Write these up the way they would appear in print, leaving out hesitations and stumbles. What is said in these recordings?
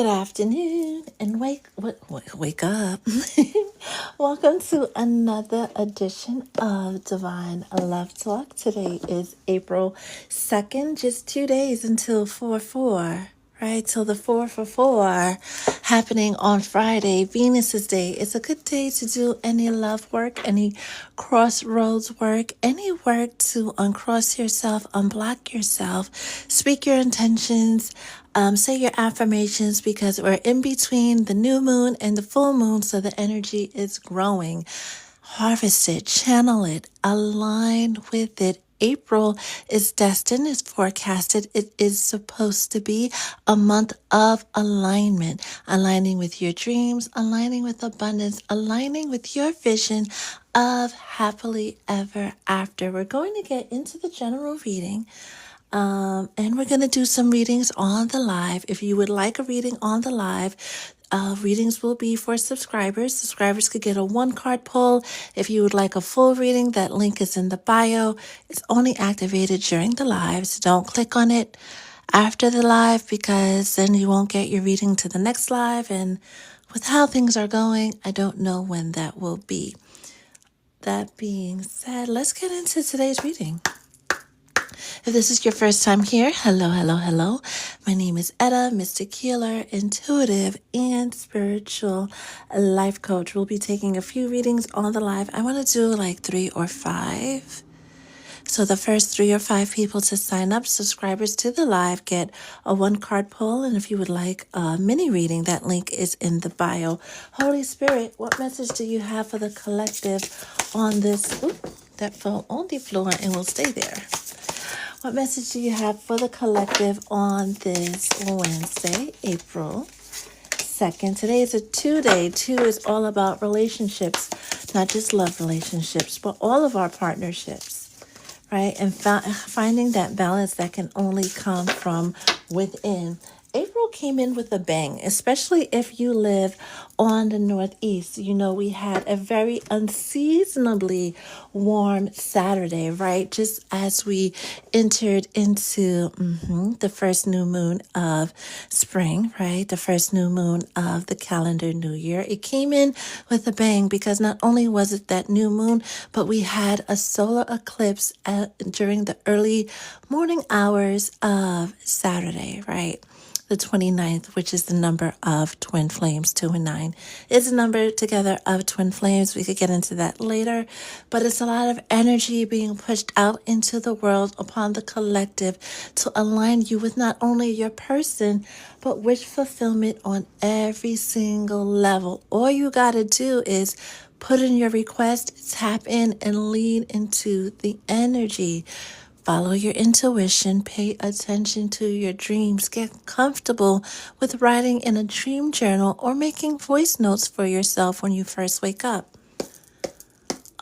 Good afternoon and wake up. Welcome to another edition of Divine Love Talk. Today is April 2nd, just 2 days until 4-4, right? Till the 4 for 4 happening on Friday, Venus's Day. It's a good day to do any love work, any crossroads work, any work to uncross yourself, unblock yourself, speak your intentions, say your affirmations, because we're in between the new moon and the full moon, so the energy is growing. Harvest it, channel it, align with it. April is destined, is forecasted. It is supposed to be a month of alignment, aligning with your dreams, aligning with abundance, aligning with your vision of happily ever after. We're going to get into the general reading. And we're going to do some readings on the live. If you would like a reading on the live, readings will be for subscribers. Subscribers could get a one-card pull. If you would like a full reading, that link is in the bio. It's only activated during the live, so don't click on it after the live, because then you won't get your reading to the next live. And with how things are going, I don't know when that will be. That being said, let's get into today's reading. If this is your first time here, hello, hello, hello. My name is Etta, Mystic Healer, Intuitive, and Spiritual Life Coach. We'll be taking a few readings on the live. I want to do like 3 or 5. So the first 3 or 5 people to sign up, subscribers to the live, get a one-card pull. And if you would like a mini reading, that link is in the bio. Holy Spirit, what message do you have for the collective on this? Oop, that fell on the floor and will stay there. What message do you have for the collective on this Wednesday, April 2nd? Today is a 2-day. 2 is all about relationships, not just love relationships, but all of our partnerships, right? And finding that balance that can only come from within. April came in with a bang, especially if you live on the Northeast. You know, we had a very unseasonably warm Saturday, right? Just as we entered into the first new moon of spring, right? The first new moon of the calendar new year. It came in with a bang because not only was it that new moon, but we had a solar eclipse during the early morning hours of Saturday, right? The 29th, which is the number of twin flames. 2 and 9 is a number together of twin flames. We could get into that later, but it's a lot of energy being pushed out into the world upon the collective to align you with not only your person, but wish fulfillment on every single level. All you got to do is put in your request, tap in, and lean into the energy. Follow your intuition, pay attention to your dreams, get comfortable with writing in a dream journal or making voice notes for yourself when you first wake up.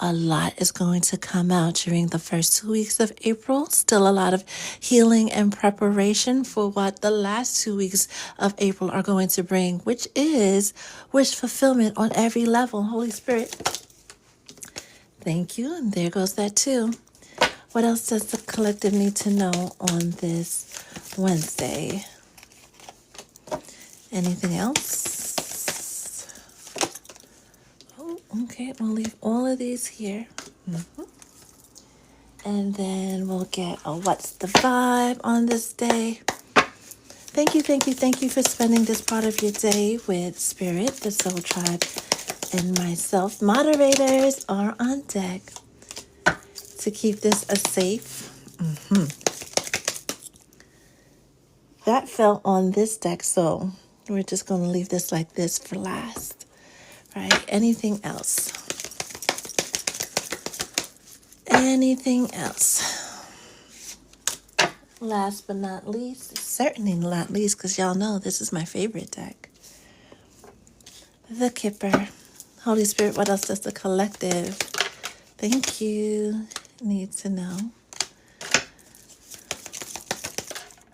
A lot is going to come out during the first 2 weeks of April. Still a lot of healing and preparation for what the last 2 weeks of April are going to bring, which is wish fulfillment on every level. Holy Spirit, thank you. And there goes that too. What else does the collective need to know on this Wednesday? Anything else? Oh, okay. We'll leave all of these here. And then we'll get a what's the vibe on this day. Thank you, thank you, thank you for spending this part of your day with Spirit, the Soul Tribe, and myself. Moderators are on deck to keep this a safe. That fell on this deck, so we're just going to leave this like this for last, right? Anything else? Anything else? Last but not least, certainly not least, because y'all know this is my favorite deck. The Kipper. Holy Spirit, what else does the collective, thank you, need to know?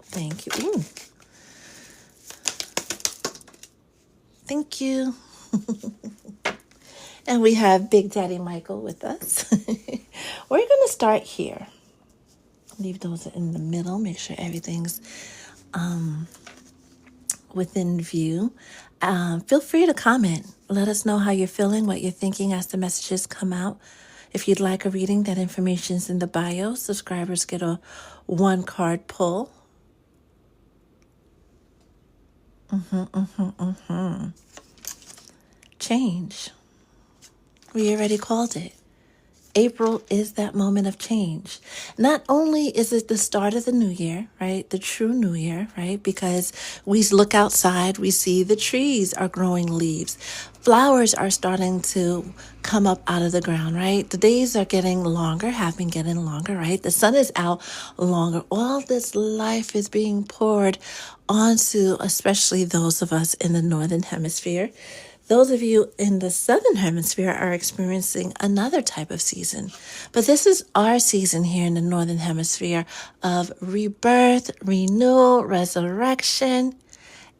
Thank you. Ooh. Thank you. And we have Big Daddy Michael with us. We're going to start here. Leave those in the middle. Make sure everything's within view. Feel free to comment. Let us know how you're feeling, what you're thinking as the messages come out. If you'd like a reading, that information's in the bio. Subscribers get a one card pull. Change. We already called it. April is that moment of change. Not only is it the start of the new year, right? The true new year, right? Because we look outside, we see the trees are growing leaves. Flowers are starting to come up out of the ground, right? The days are getting longer, have been getting longer, right? The sun is out longer. All this life is being poured onto, especially those of us in the Northern Hemisphere. Those of you in the Southern Hemisphere are experiencing another type of season. But this is our season here in the Northern Hemisphere of rebirth, renewal, resurrection.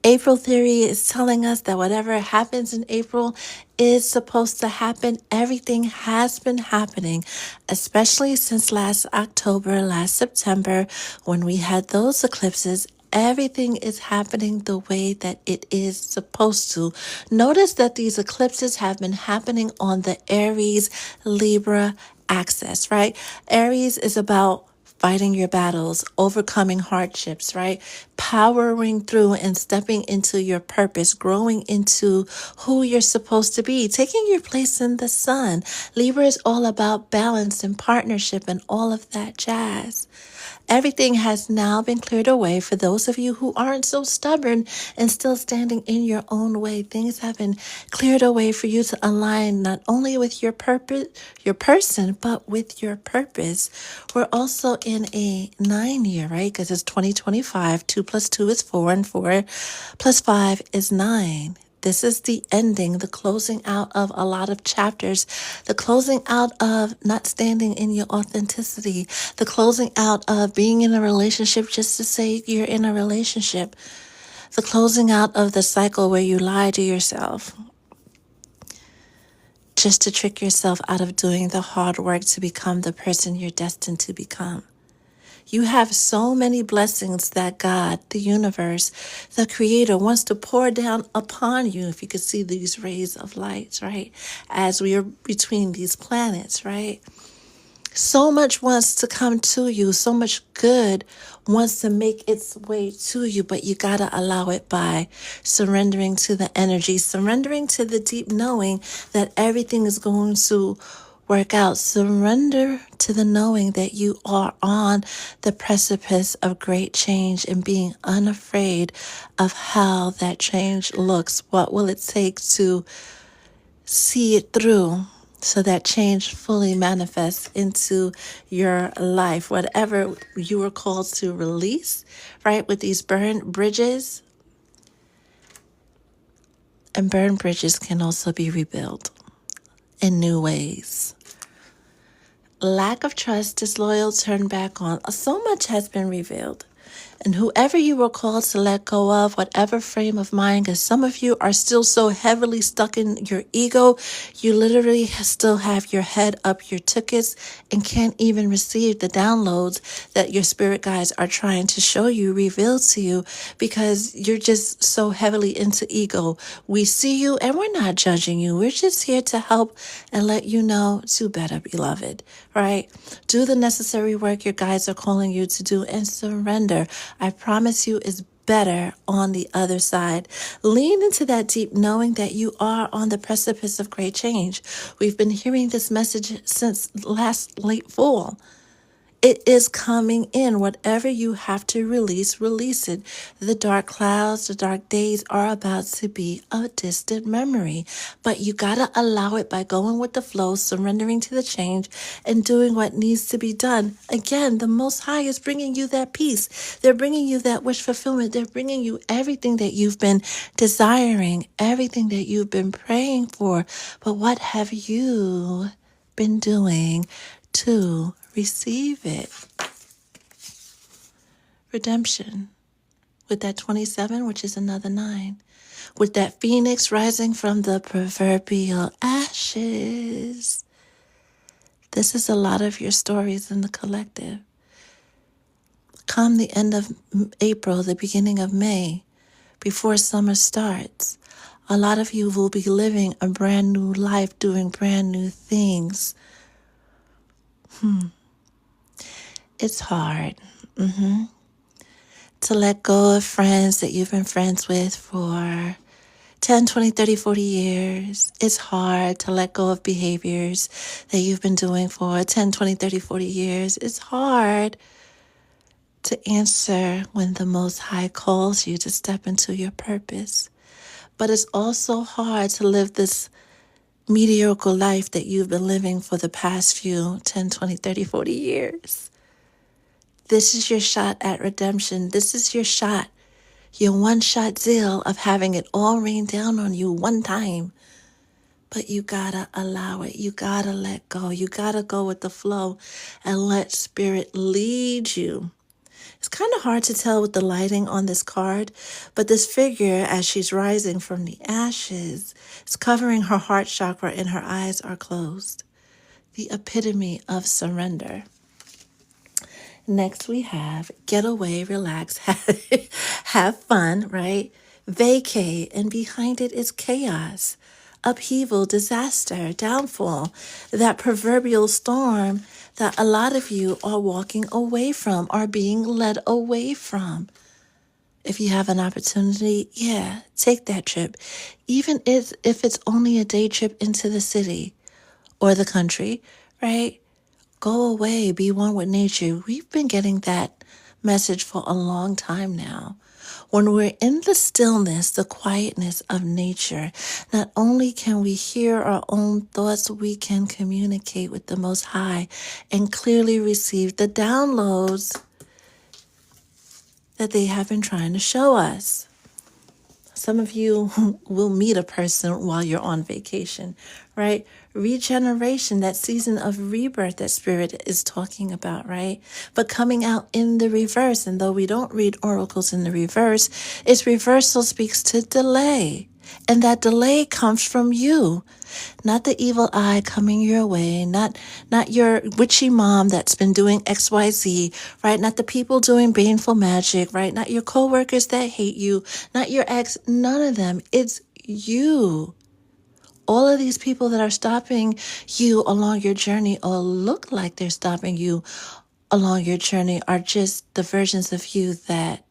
April theory is telling us that whatever happens in April is supposed to happen. Everything has been happening, especially since last October, last September, when we had those eclipses. Everything is happening the way that it is supposed to. Notice that these eclipses have been happening on the Aries Libra axis, right? Aries is about fighting your battles, overcoming hardships, right? Powering through and stepping into your purpose, growing into who you're supposed to be, taking your place in the sun. Libra is all about balance and partnership and all of that jazz. Everything has now been cleared away for those of you who aren't so stubborn and still standing in your own way. Things have been cleared away for you to align not only with your purpose, your person, but with your purpose. We're also in a 9-year, right? Because it's 2025. 2 plus 2 is 4, and 4 plus 5 is 9. This is the ending, the closing out of a lot of chapters, the closing out of not standing in your authenticity, the closing out of being in a relationship just to say you're in a relationship, the closing out of the cycle where you lie to yourself just to trick yourself out of doing the hard work to become the person you're destined to become. You have so many blessings that God, the universe, the creator wants to pour down upon you. If you could see these rays of light, right? As we are between these planets, right? So much wants to come to you. So much good wants to make its way to you, but you got to allow it by surrendering to the energy, surrendering to the deep knowing that everything is going to work out. Surrender to the knowing that you are on the precipice of great change and being unafraid of how that change looks. What will it take to see it through so that change fully manifests into your life? Whatever you were called to release, right? With these burned bridges, and burned bridges can also be rebuilt in new ways. Lack of trust, disloyal, turn back on. So much has been revealed. And whoever you were called to let go of, whatever frame of mind, because some of you are still so heavily stuck in your ego, you literally still have your head up your tuchus and can't even receive the downloads that your spirit guides are trying to show you, reveal to you, because you're just so heavily into ego. We see you and we're not judging you. We're just here to help and let you know to better, beloved, right? Do the necessary work your guides are calling you to do and surrender. I promise you is better on the other side. Lean into that deep knowing that you are on the precipice of great change. We've been hearing this message since last late fall. It is coming in. Whatever you have to release, release it. The dark clouds, the dark days are about to be a distant memory. But you got to allow it by going with the flow, surrendering to the change, and doing what needs to be done. Again, the Most High is bringing you that peace. They're bringing you that wish fulfillment. They're bringing you everything that you've been desiring, everything that you've been praying for. But what have you been doing to receive it? Redemption with that 27, which is another 9, with that phoenix rising from the proverbial ashes. This is a lot of your stories in the collective. Come the end of April, the beginning of May, before summer starts. A lot of you will be living a brand new life, doing brand new things. It's hard to let go of friends that you've been friends with for 10, 20, 30, 40 years. It's hard to let go of behaviors that you've been doing for 10, 20, 30, 40 years. It's hard to answer when the Most High calls you to step into your purpose. But it's also hard to live this mediocre life that you've been living for the past few 10, 20, 30, 40 years. This is your shot at redemption. This is your shot, your one-shot deal of having it all rain down on you one time. But you gotta allow it. You gotta let go. You gotta go with the flow and let spirit lead you. It's kind of hard to tell with the lighting on this card, but this figure, as she's rising from the ashes, is covering her heart chakra and her eyes are closed. The epitome of surrender. Next we have get away, relax, have fun, right? Vacate, and behind it is chaos, upheaval, disaster, downfall, that proverbial storm that a lot of you are walking away from, are being led away from. If you have an opportunity, yeah, take that trip. Even if it's only a day trip into the city or the country, right? Go away, be one with nature. We've been getting that message for a long time now. When we're in the stillness, the quietness of nature, not only can we hear our own thoughts, we can communicate with the Most High and clearly receive the downloads that they have been trying to show us. Some of you will meet a person while you're on vacation, right? Regeneration, that season of rebirth that Spirit is talking about, right? But coming out in the reverse, and though we don't read oracles in the reverse, its reversal speaks to delay. And that delay comes from you, not the evil eye coming your way, not your witchy mom that's been doing XYZ, right? Not the people doing baneful magic, right? Not your coworkers that hate you, not your ex, none of them. It's you. All of these people that are stopping you along your journey or look like they're stopping you along your journey are just the versions of you that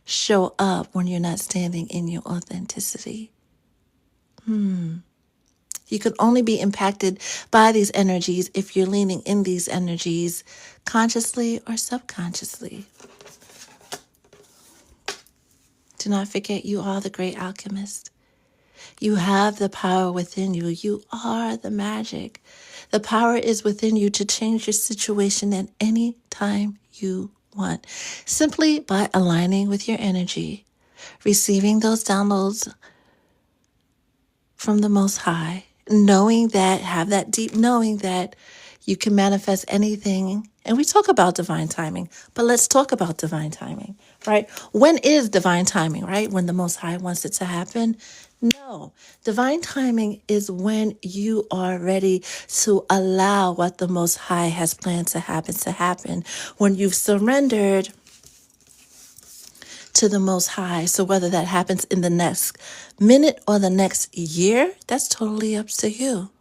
show up when you're not standing in your authenticity. You can only be impacted by these energies if you're leaning in these energies consciously or subconsciously. Do not forget you are the great alchemist. You have the power within you. You are the magic. The power is within you to change your situation at any time you want, simply by aligning with your energy, receiving those downloads from the Most High, knowing that, have that deep knowing that you can manifest anything. And we talk about divine timing, but let's talk about divine timing, right? When is divine timing, right? When the Most High wants it to happen? No. Divine timing is when you are ready to allow what the Most High has planned to happen. When you've surrendered to the Most High. So whether that happens in the next minute or the next year, that's totally up to you.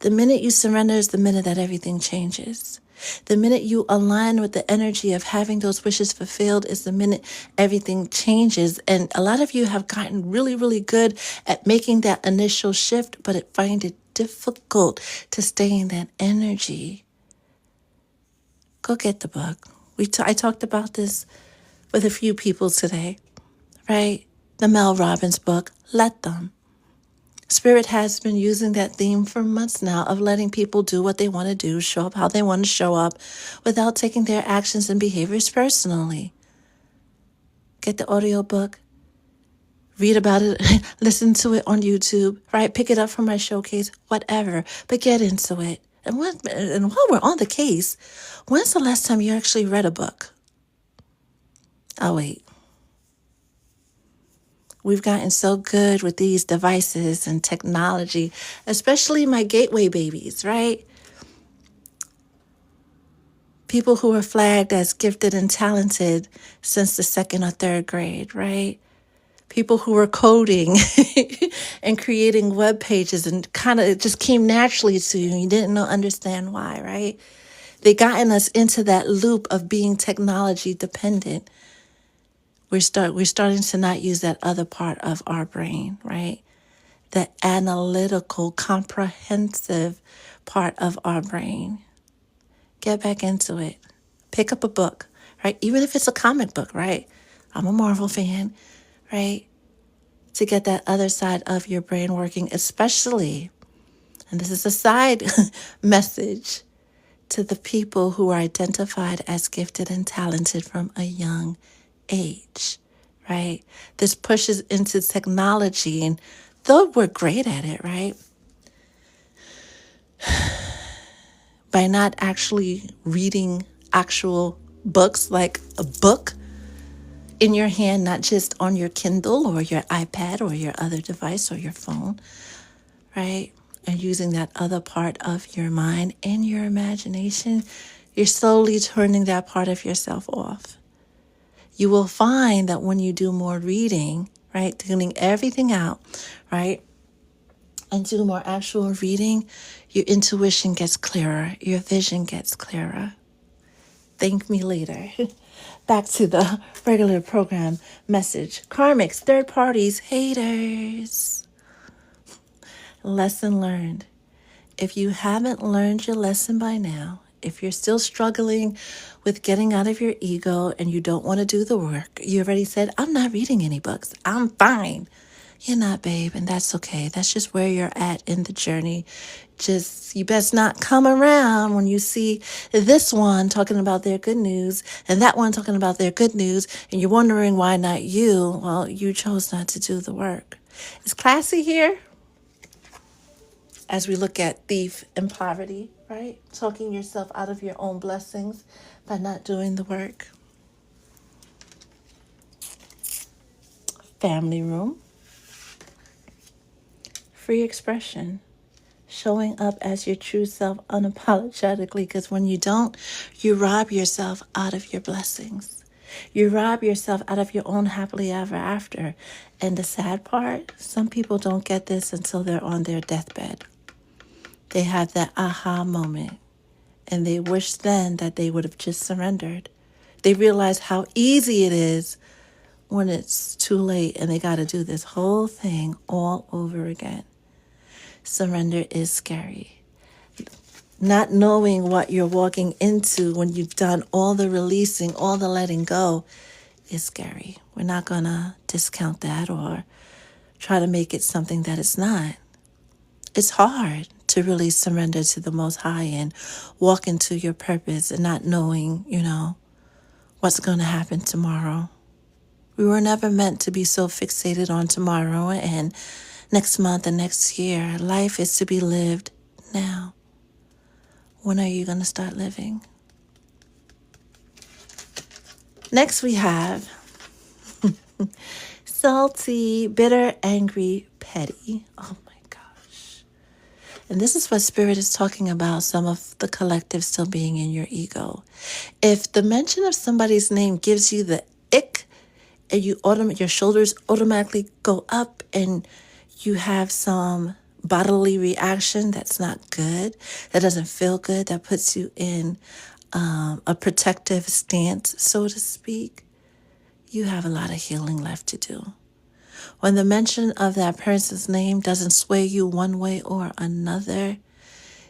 The minute you surrender is the minute that everything changes. The minute you align with the energy of having those wishes fulfilled is the minute everything changes. And a lot of you have gotten really, really good at making that initial shift, but find it difficult to stay in that energy. Go get the book. I talked about this with a few people today, right? The Mel Robbins book, Let Them. Spirit has been using that theme for months now of letting people do what they want to do, show up how they want to show up without taking their actions and behaviors personally. Get the audiobook, read about it, listen to it on YouTube, right? Pick it up from my showcase, whatever, but get into it. And while we're on the case, when's the last time you actually read a book? Oh, wait. We've gotten so good with these devices and technology, especially my gateway babies, right? People who are flagged as gifted and talented since the 2nd or 3rd grade, right? people who were coding and creating web pages, and kind of it just came naturally to you. You didn't understand why, right? They gotten us into that loop of being technology dependent. We're starting to not use that other part of our brain, right? The analytical, comprehensive part of our brain. Get back into it. Pick up a book, right? Even if it's a comic book, right? I'm a Marvel fan, right? To get that other side of your brain working, especially, and this is a side message to the people who are identified as gifted and talented from a young age, right? This pushes into technology, and though we're great at it, right? By not actually reading actual books, like a book in your hand, not just on your Kindle or your iPad or your other device or your phone, right? And using that other part of your mind and your imagination, you're slowly turning that part of yourself off. You will find that when you do more reading, right, tuning everything out, right, and do more actual reading, your intuition gets clearer, your vision gets clearer. Thank me later. Back to the regular program message. Karmics, third parties, haters. Lesson learned. If you haven't learned your lesson by now, if you're still struggling with getting out of your ego and you don't want to do the work, you already said, I'm not reading any books. I'm fine. You're not, babe, and that's okay. That's just where you're at in the journey. Just, you best not come around when you see this one talking about their good news and that one talking about their good news, and you're wondering why not you. Well, you chose not to do the work. Is Classy here? As we look at thief and poverty, right? Talking yourself out of your own blessings by not doing the work. Family room. Free expression. Showing up as your true self unapologetically, because when you don't, you rob yourself out of your blessings. You rob yourself out of your own happily ever after. And the sad part, some people don't get this until they're on their deathbed. They have that aha moment, and they wish then that they would have just surrendered. They realize how easy it is when it's too late and they got to do this whole thing all over again. Surrender is scary. Not knowing what you're walking into when you've done all the releasing, all the letting go is scary. We're not going to discount that or try to make it something that it's not. It's hard to really surrender to the Most High and walk into your purpose and not knowing, what's going to happen tomorrow. We were never meant to be so fixated on tomorrow and next month and next year. Life is to be lived now. When are you going to start living? Next we have salty, bitter, angry, petty. Oh my gosh. And this is what Spirit is talking about, some of the collective still being in your ego. If the mention of somebody's name gives you the ick and your shoulders automatically go up and you have some bodily reaction that's not good, that doesn't feel good, that puts you in a protective stance, so to speak, you have a lot of healing left to do. When the mention of that person's name doesn't sway you one way or another,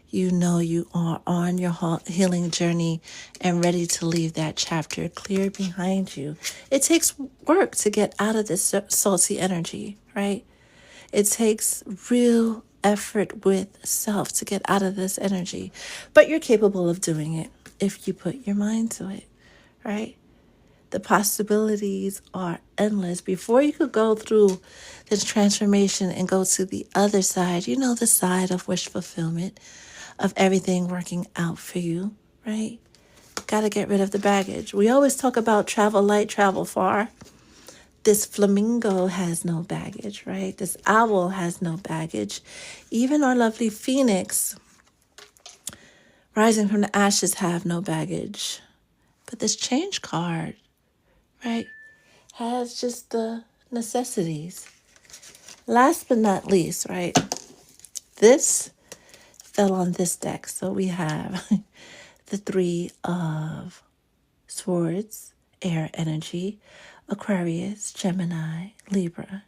you know you are on your healing journey and ready to leave that chapter clear behind you. It takes work to get out of this salty energy, right? It takes real effort with self to get out of this energy, but you're capable of doing it if you put your mind to it, right? The possibilities are endless. Before you could go through this transformation and go to the other side, the side of wish fulfillment, of everything working out for you, right? Got to get rid of the baggage. We always talk about travel light, travel far. This flamingo has no baggage, right? This owl has no baggage. Even our lovely phoenix, rising from the ashes, have no baggage. But this change card, right, has just the necessities. Last but not least, right? This fell on this deck. So we have the Three of Swords, air energy, Aquarius, Gemini, Libra.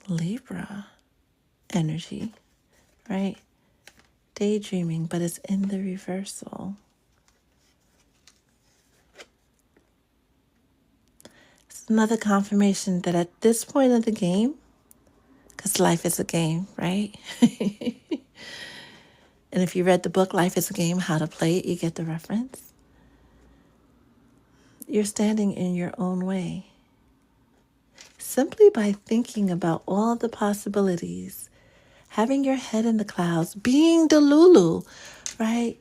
Libra energy, right? Daydreaming, but it's in the reversal. It's another confirmation that at this point of the game, because life is a game, right? And if you read the book, Life is a Game, How to Play It, you get the reference. You're standing in your own way. Simply by thinking about all the possibilities, having your head in the clouds, being the Lulu, right?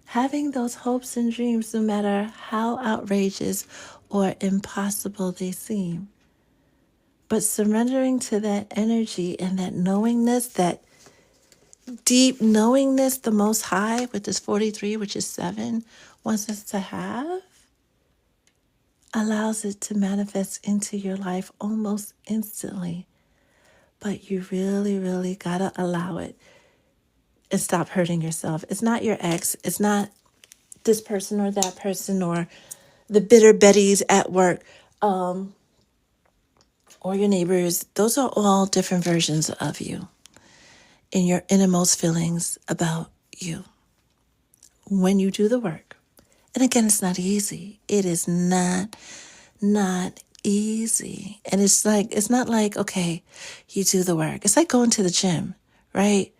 Having those hopes and dreams, no matter how outrageous or impossible they seem. But surrendering to that energy and that knowingness, that deep knowingness the Most High, with this 43, which is 7, wants us to have, allows it to manifest into your life almost instantly. But you really, really got to allow it and stop hurting yourself. It's not your ex. It's not this person or that person or the bitter Bettys at work, or your neighbors. Those are all different versions of you in your innermost feelings about you. When you do the work, and again, it's not easy. It is not easy. And it's not like, okay, you do the work. It's like going to the gym, right?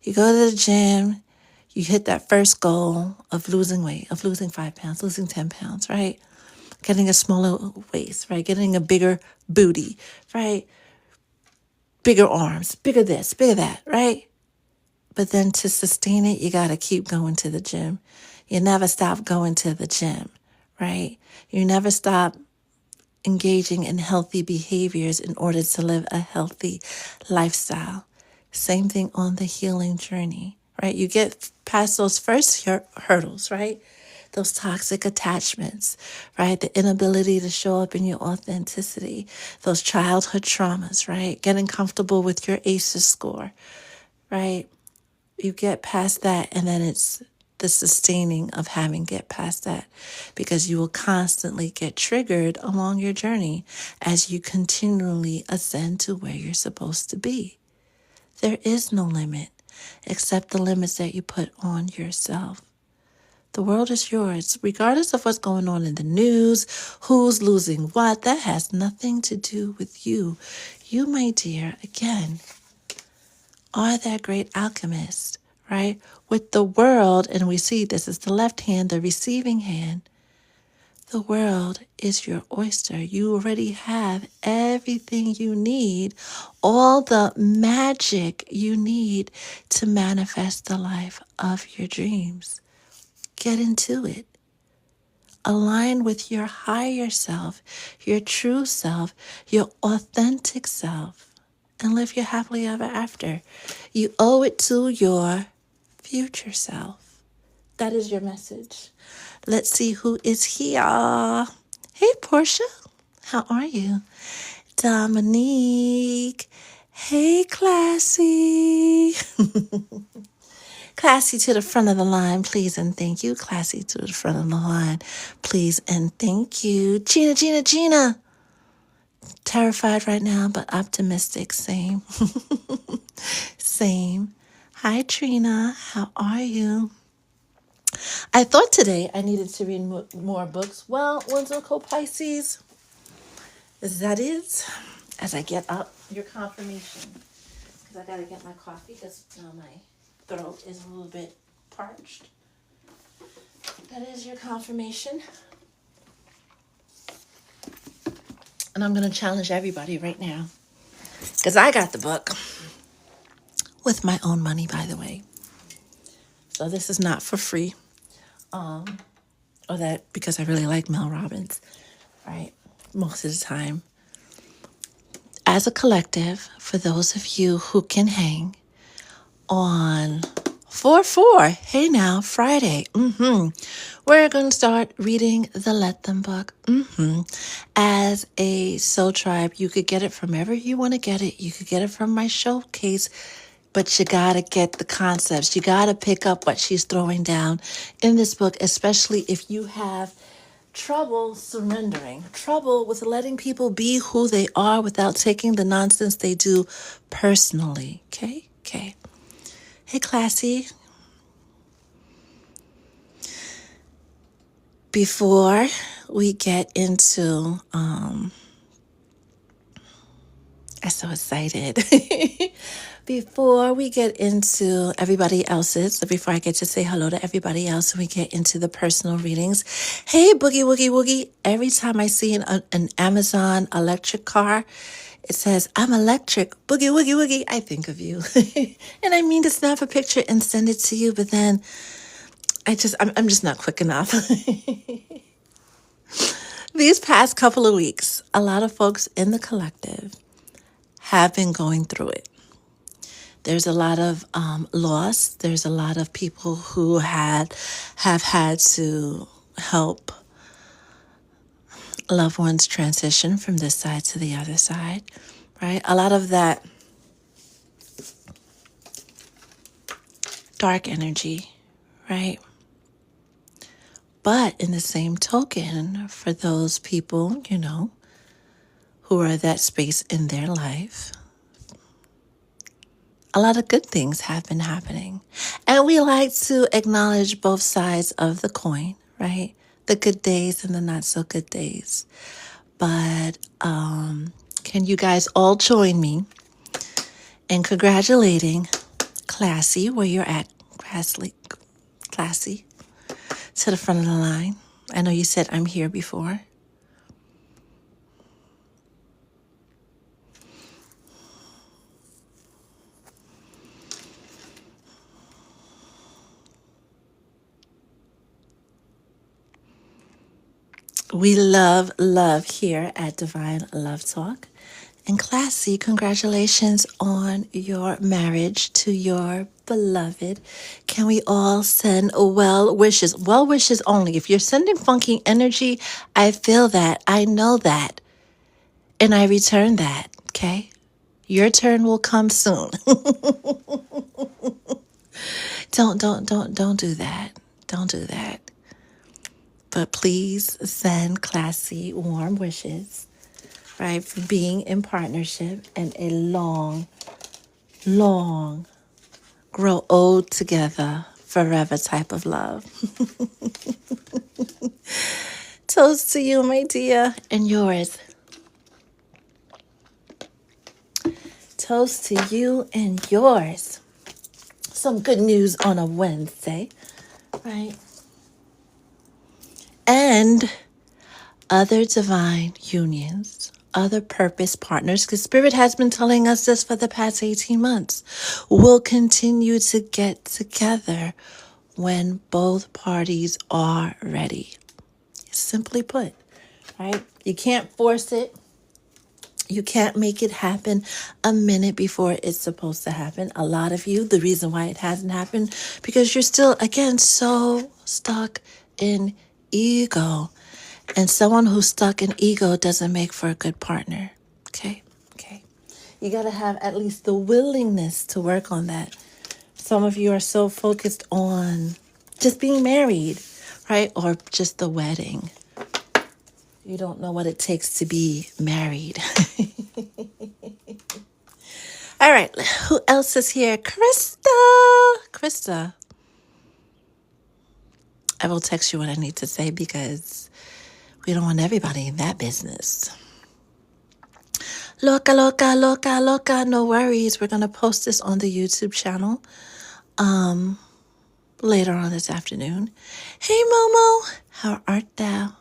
You go to the gym, you hit that first goal of losing weight, of losing 5 pounds, losing 10 pounds, right? Getting a smaller waist, right? Getting a bigger booty, right? Bigger arms, bigger this, bigger that, right? But then to sustain it, you got to keep going to the gym. You never stop going to the gym, right? You never stop engaging in healthy behaviors in order to live a healthy lifestyle. Same thing on the healing journey, right? You get past those first hurdles, right? Those toxic attachments, right? The inability to show up in your authenticity, those childhood traumas, right? Getting comfortable with your ACEs score, right? You get past that, and then it's the sustaining of having get past that, because you will constantly get triggered along your journey as you continually ascend to where you're supposed to be. There is no limit except the limits that you put on yourself. The world is yours, regardless of what's going on in the news, who's losing what. That has nothing to do with you. You, my dear, again, are that great alchemist, right? With the world, and we see this is the left hand, the receiving hand. The world is your oyster. You already have everything you need, all the magic you need to manifest the life of your dreams. Get into it. Align with your higher self, your true self, your authentic self, and live your happily ever after. You owe it to your future self. That is your message. Let's see who is here. Hey, Portia. How are you? Dominique. Hey, Classy. Classy to the front of the line, please and thank you. Classy to the front of the line, please and thank you. Gina. Terrified right now, but optimistic. Same. Same. Hi, Trina. How are you? I thought today I needed to read more books. Well, Whimsical Pisces, that is, as I get up, your confirmation. Because I got to get my coffee because my throat is a little bit parched. That is your confirmation. And I'm going to challenge everybody right now. Because I got the book. With my own money, by the way. So this is not for free. Or that because I really like Mel Robbins, right? Most of the time. As a collective, for those of you who can hang on 4-4. Hey now, Friday. We're going to start reading the Let Them book. As a soul tribe, you could get it from wherever you want to get it. You could get it from my showcase, but you got to get the concepts. You got to pick up what she's throwing down in this book, especially if you have trouble surrendering, trouble with letting people be who they are without taking the nonsense they do personally. Okay? Okay. Hey, Classy. Before we get into, I'm so excited. Before we get into everybody else's, before I get to say hello to everybody else and we get into the personal readings, hey, Boogie Woogie Woogie. Every time I see an Amazon electric car, it says, I'm electric, Boogie Woogie Woogie. I think of you. And I mean to snap a picture and send it to you, but then I'm just not quick enough. These past couple of weeks, a lot of folks in the collective have been going through it. There's a lot of loss. There's a lot of people who have had to help loved ones transition from this side to the other side, right? A lot of that dark energy, right? But in the same token, for those people, who are at that space in their life, a lot of good things have been happening. And we like to acknowledge both sides of the coin, right? The good days and the not so good days. But can you guys all join me in congratulating Classy, where you're at, Classy, to the front of the line? I know you said I'm here before. We love here at Divine Love Talk. And Classy, congratulations on your marriage to your beloved. Can we all send well wishes? Well wishes only. If you're sending funky energy, I feel that. I know that. And I return that, okay? Your turn will come soon. Don't do that. Don't do that. But please send Classy warm wishes, right? For being in partnership and a long, grow old together forever type of love. Toast to you, my dear, and yours. Toast to you and yours. Some good news on a Wednesday, right? And other divine unions, other purpose partners, because Spirit has been telling us this for the past 18 months, will continue to get together when both parties are ready. Simply put, right? You can't force it. You can't make it happen a minute before it's supposed to happen. A lot of you, the reason why it hasn't happened, because you're still, again, so stuck in ego. And someone who's stuck in ego doesn't make for a good partner. Okay? You got to have at least the willingness to work on that. Some of you are so focused on just being married, right? Or just the wedding. You don't know what it takes to be married. All right, who else is here? Krista. I will text you what I need to say because we don't want everybody in that business. Loca. No worries. We're going to post this on the YouTube channel later on this afternoon. Hey, Momo. How art thou?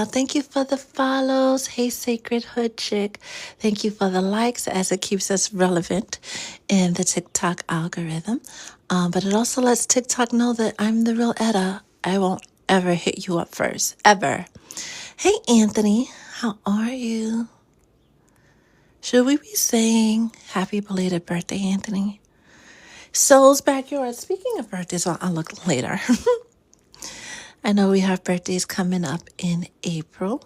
Thank you for the follows. Hey, Sacred Hood Chick. Thank you for the likes as it keeps us relevant in the TikTok algorithm. But it also lets TikTok know that I'm the real Etta. I won't ever hit you up first. Ever. Hey, Anthony. How are you? Should we be saying happy belated birthday, Anthony? Soul's Backyard. Speaking of birthdays, well, I'll look later. I know we have birthdays coming up in April.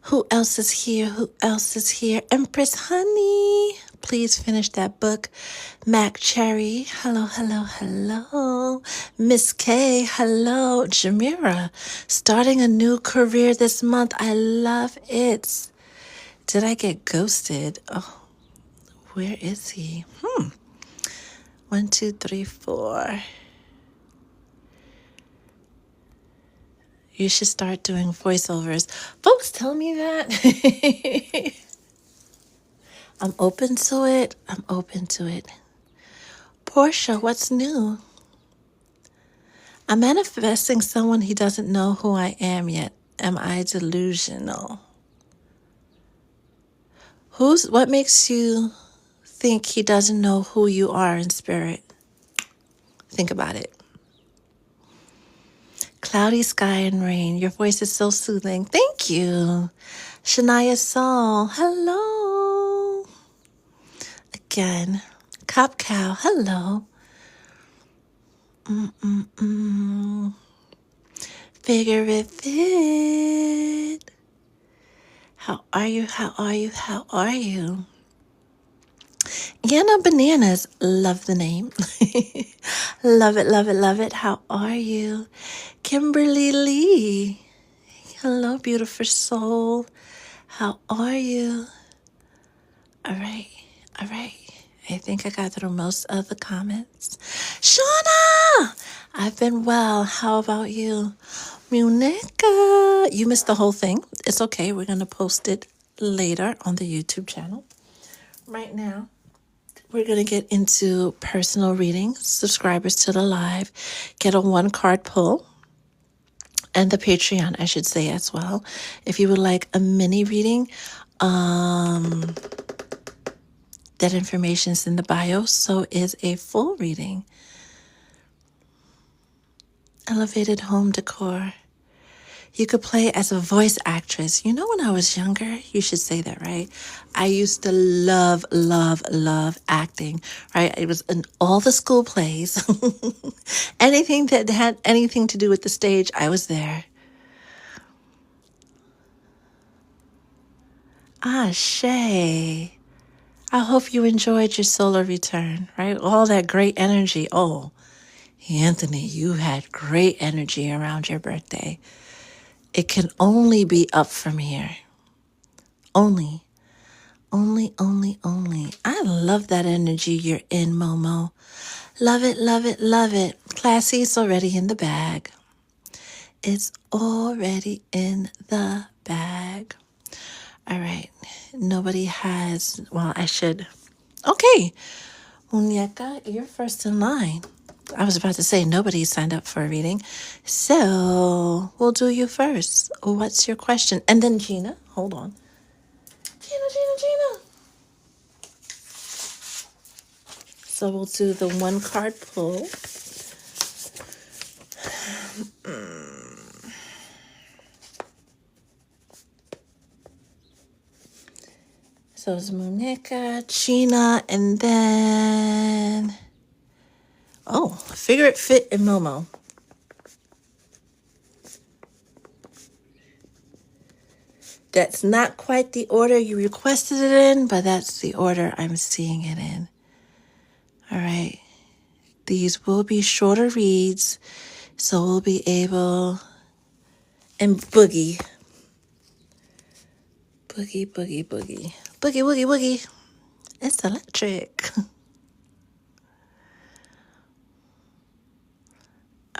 Who else is here? Who else is here? Empress Honey. Please finish that book. Mac Cherry. Hello, hello, hello. Miss K. Hello. Jamira. Starting a new career this month. I love it. Did I get ghosted? Oh, where is he? 1, 2, 3, 4. You should start doing voiceovers. Folks tell me that. I'm open to it. I'm open to it. Portia, what's new? I'm manifesting someone he doesn't know who I am yet. Am I delusional? What makes you think he doesn't know who you are in spirit? Think about it. Cloudy sky and rain. Your voice is so soothing. Thank you. Shania Saul. Hello. Again. Cop Cow. Hello. Figure it fit. How are you? How are you? How are you? Anna Bananas. Love the name. Love it, love it, love it. How are you? Kimberly Lee. Hello, beautiful soul. How are you? All right, all right. I think I got through most of the comments. Shauna! I've been well. How about you? Munica. You missed the whole thing. It's okay. We're going to post it later on the YouTube channel. Right now, we're going to get into personal readings, subscribers to the live, get a 1-card pull, and the Patreon, I should say, as well. If you would like a mini reading, that information is in the bio. So is a full reading. Elevated home decor. You could play as a voice actress. You know, when I was younger, you should say that, right? I used to love, love, love acting, right? It was in all the school plays. Anything that had anything to do with the stage, I was there. Ah, Shay. I hope you enjoyed your solar return, right? All that great energy. Oh, Anthony, you had great energy around your birthday. It can only be up from here. Only. Only. I love that energy you're in, Momo. Love it, love it, love it. Classy's already in the bag. It's already in the bag. All right. Nobody has, well, I should. Okay. Muñeca, you're first in line. I was about to say nobody signed up for a reading. So we'll do you first. What's your question? And then Gina, hold on. Gina. So we'll do the 1-card pull. So it's Muñeca, Gina, and then, Figure It Fit and Momo. That's not quite the order you requested it in, but that's the order I'm seeing it in. All right. These will be shorter reads, so we'll be able, and Boogie. Boogie. It's electric.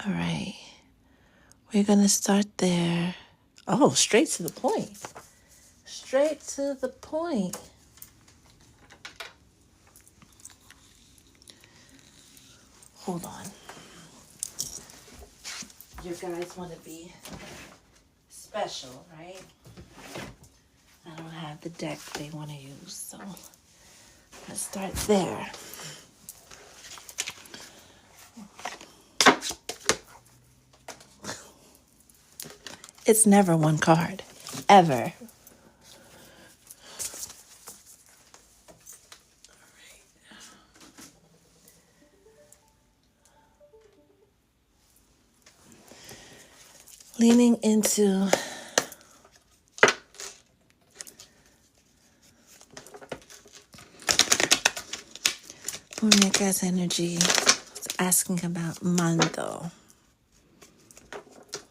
All right. We're going to start there. Oh, straight to the point. Straight to the point. Hold on. You guys want to be special, right? I don't have the deck they want to use, so let's start there. It's never 1 card, ever. leaning into Muneka's energy, asking about Mando.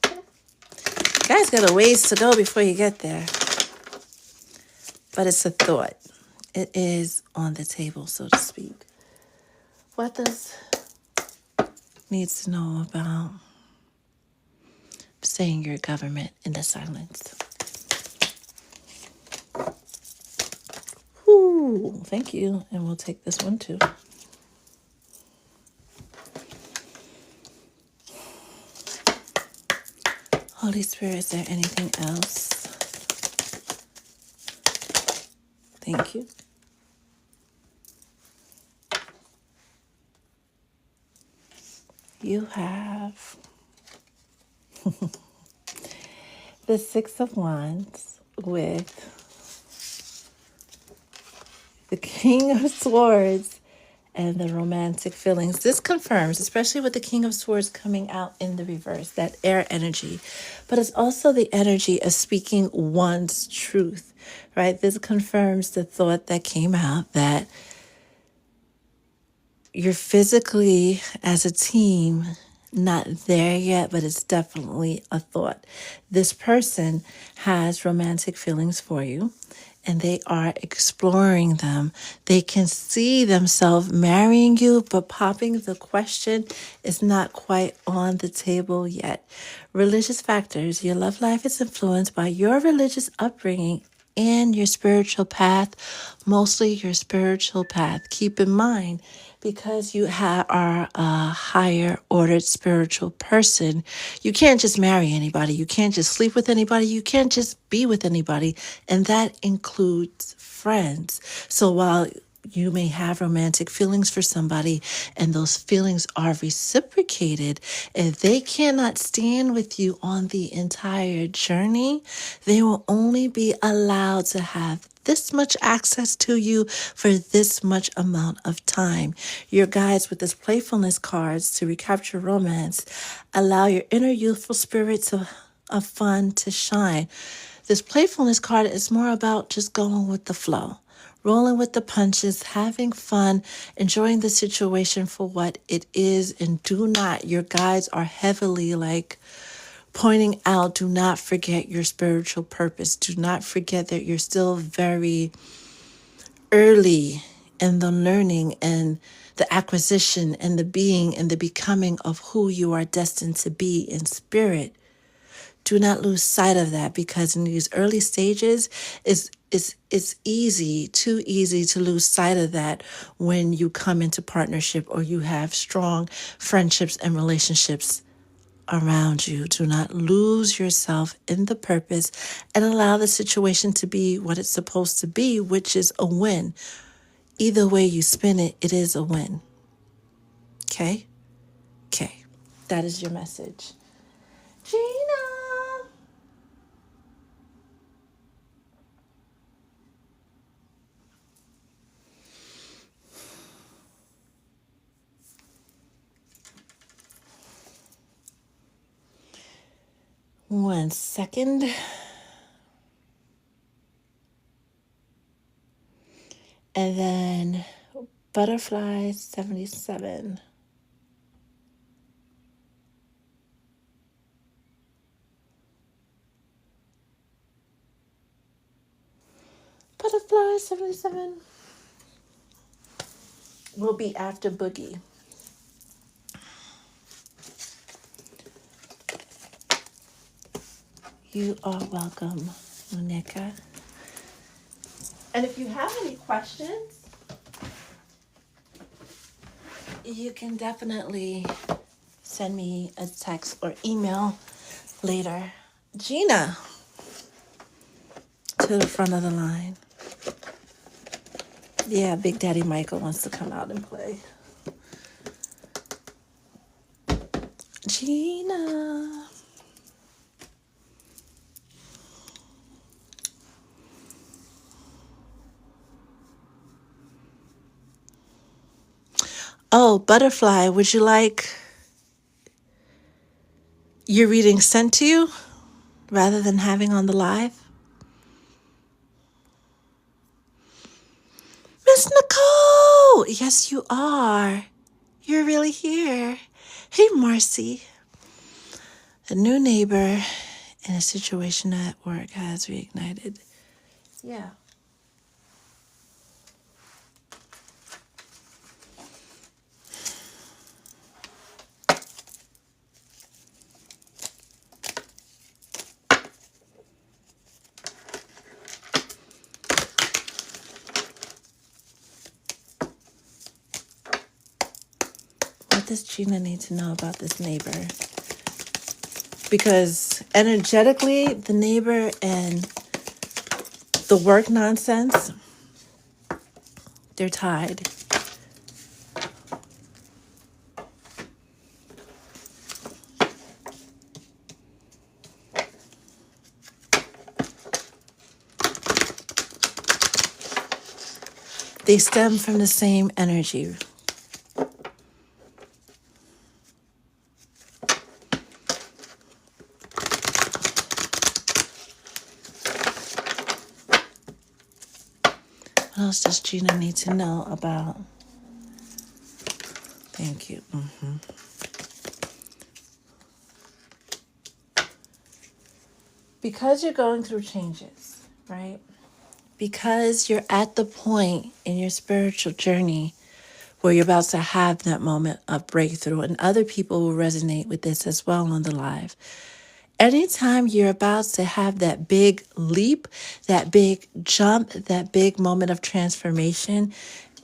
You guys got a ways to go before you get there, but it's a thought. It is on the table, so to speak. What does needs to know about saying your government in the silence? Ooh, thank you. And we'll take this one too. Holy Spirit, is there anything else? Thank you. You have the Six of Wands with the King of Swords and the romantic feelings. This confirms, especially with the King of Swords coming out in the reverse, that air energy. But it's also the energy of speaking one's truth, right? This confirms the thought that came out that you're physically, as a team, not there yet, but it's definitely a thought. This person has romantic feelings for you, and they are exploring them. They can see themselves marrying you, but popping the question is not quite on the table yet. Religious factors. Your love life is influenced by your religious upbringing and your spiritual path, mostly your spiritual path. Keep in mind, because you are a higher ordered spiritual person, you can't just marry anybody. You can't just sleep with anybody. You can't just be with anybody. And that includes friends. So while you may have romantic feelings for somebody and those feelings are reciprocated, if they cannot stand with you on the entire journey, they will only be allowed to have this much access to you for this much amount of time. Your guides with this playfulness cards to recapture romance allow your inner youthful spirits of fun to shine. This playfulness card is more about just going with the flow, rolling with the punches, having fun, enjoying the situation for what it is, and do not, your guides are heavily like pointing out, do not forget your spiritual purpose. Do not forget that you're still very early in the learning and the acquisition and the being and the becoming of who you are destined to be in spirit. Do not lose sight of that, because in these early stages, it's easy, too easy to lose sight of that when you come into partnership or you have strong friendships and relationships around you. Do not lose yourself in the purpose and allow the situation to be what it's supposed to be, which is a win. Either way you spin it, it is a win. Okay? Okay. That is your message. Gina! One second. And then Butterfly 77. Butterfly 77 will be after Boogie. You are welcome, Monica. And if you have any questions, you can definitely send me a text or email later. Gina, to the front of the line. Yeah, Big Daddy Michael wants to come out and play. Gina. Oh, Butterfly, would you like your reading sent to you rather than having on the live? Miss Nicole! Yes, you are. You're really here. Hey, Marcy. A new neighbor in a situation at work has reignited. Yeah. What does Gina need to know about this neighbor? Because energetically, the neighbor and the work nonsense, they're tied. They stem from the same energy. What else does Gina need to know about? Thank you. Because you're going through changes, right? Because you're at the point in your spiritual journey where you're about to have that moment of breakthrough, and other people will resonate with this as well on the live. Anytime you're about to have that big leap, that big jump, that big moment of transformation,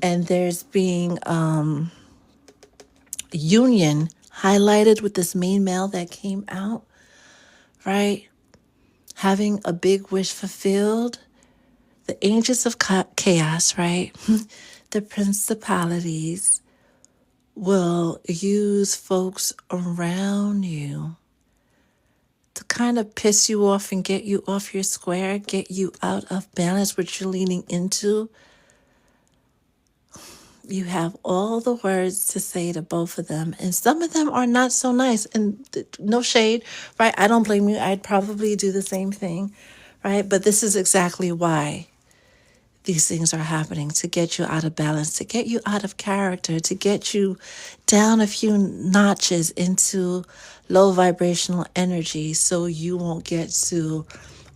and there's being union highlighted with this main male that came out, right? Having a big wish fulfilled, the angels of chaos, right? The principalities will use folks around you to kind of piss you off and get you off your square, get you out of balance, what you're leaning into. You have all the words to say to both of them, and some of them are not so nice. And no shade, right? I don't blame you. I'd probably do the same thing, right? But this is exactly why these things are happening, to get you out of balance, to get you out of character, to get you down a few notches into low vibrational energy so you won't get to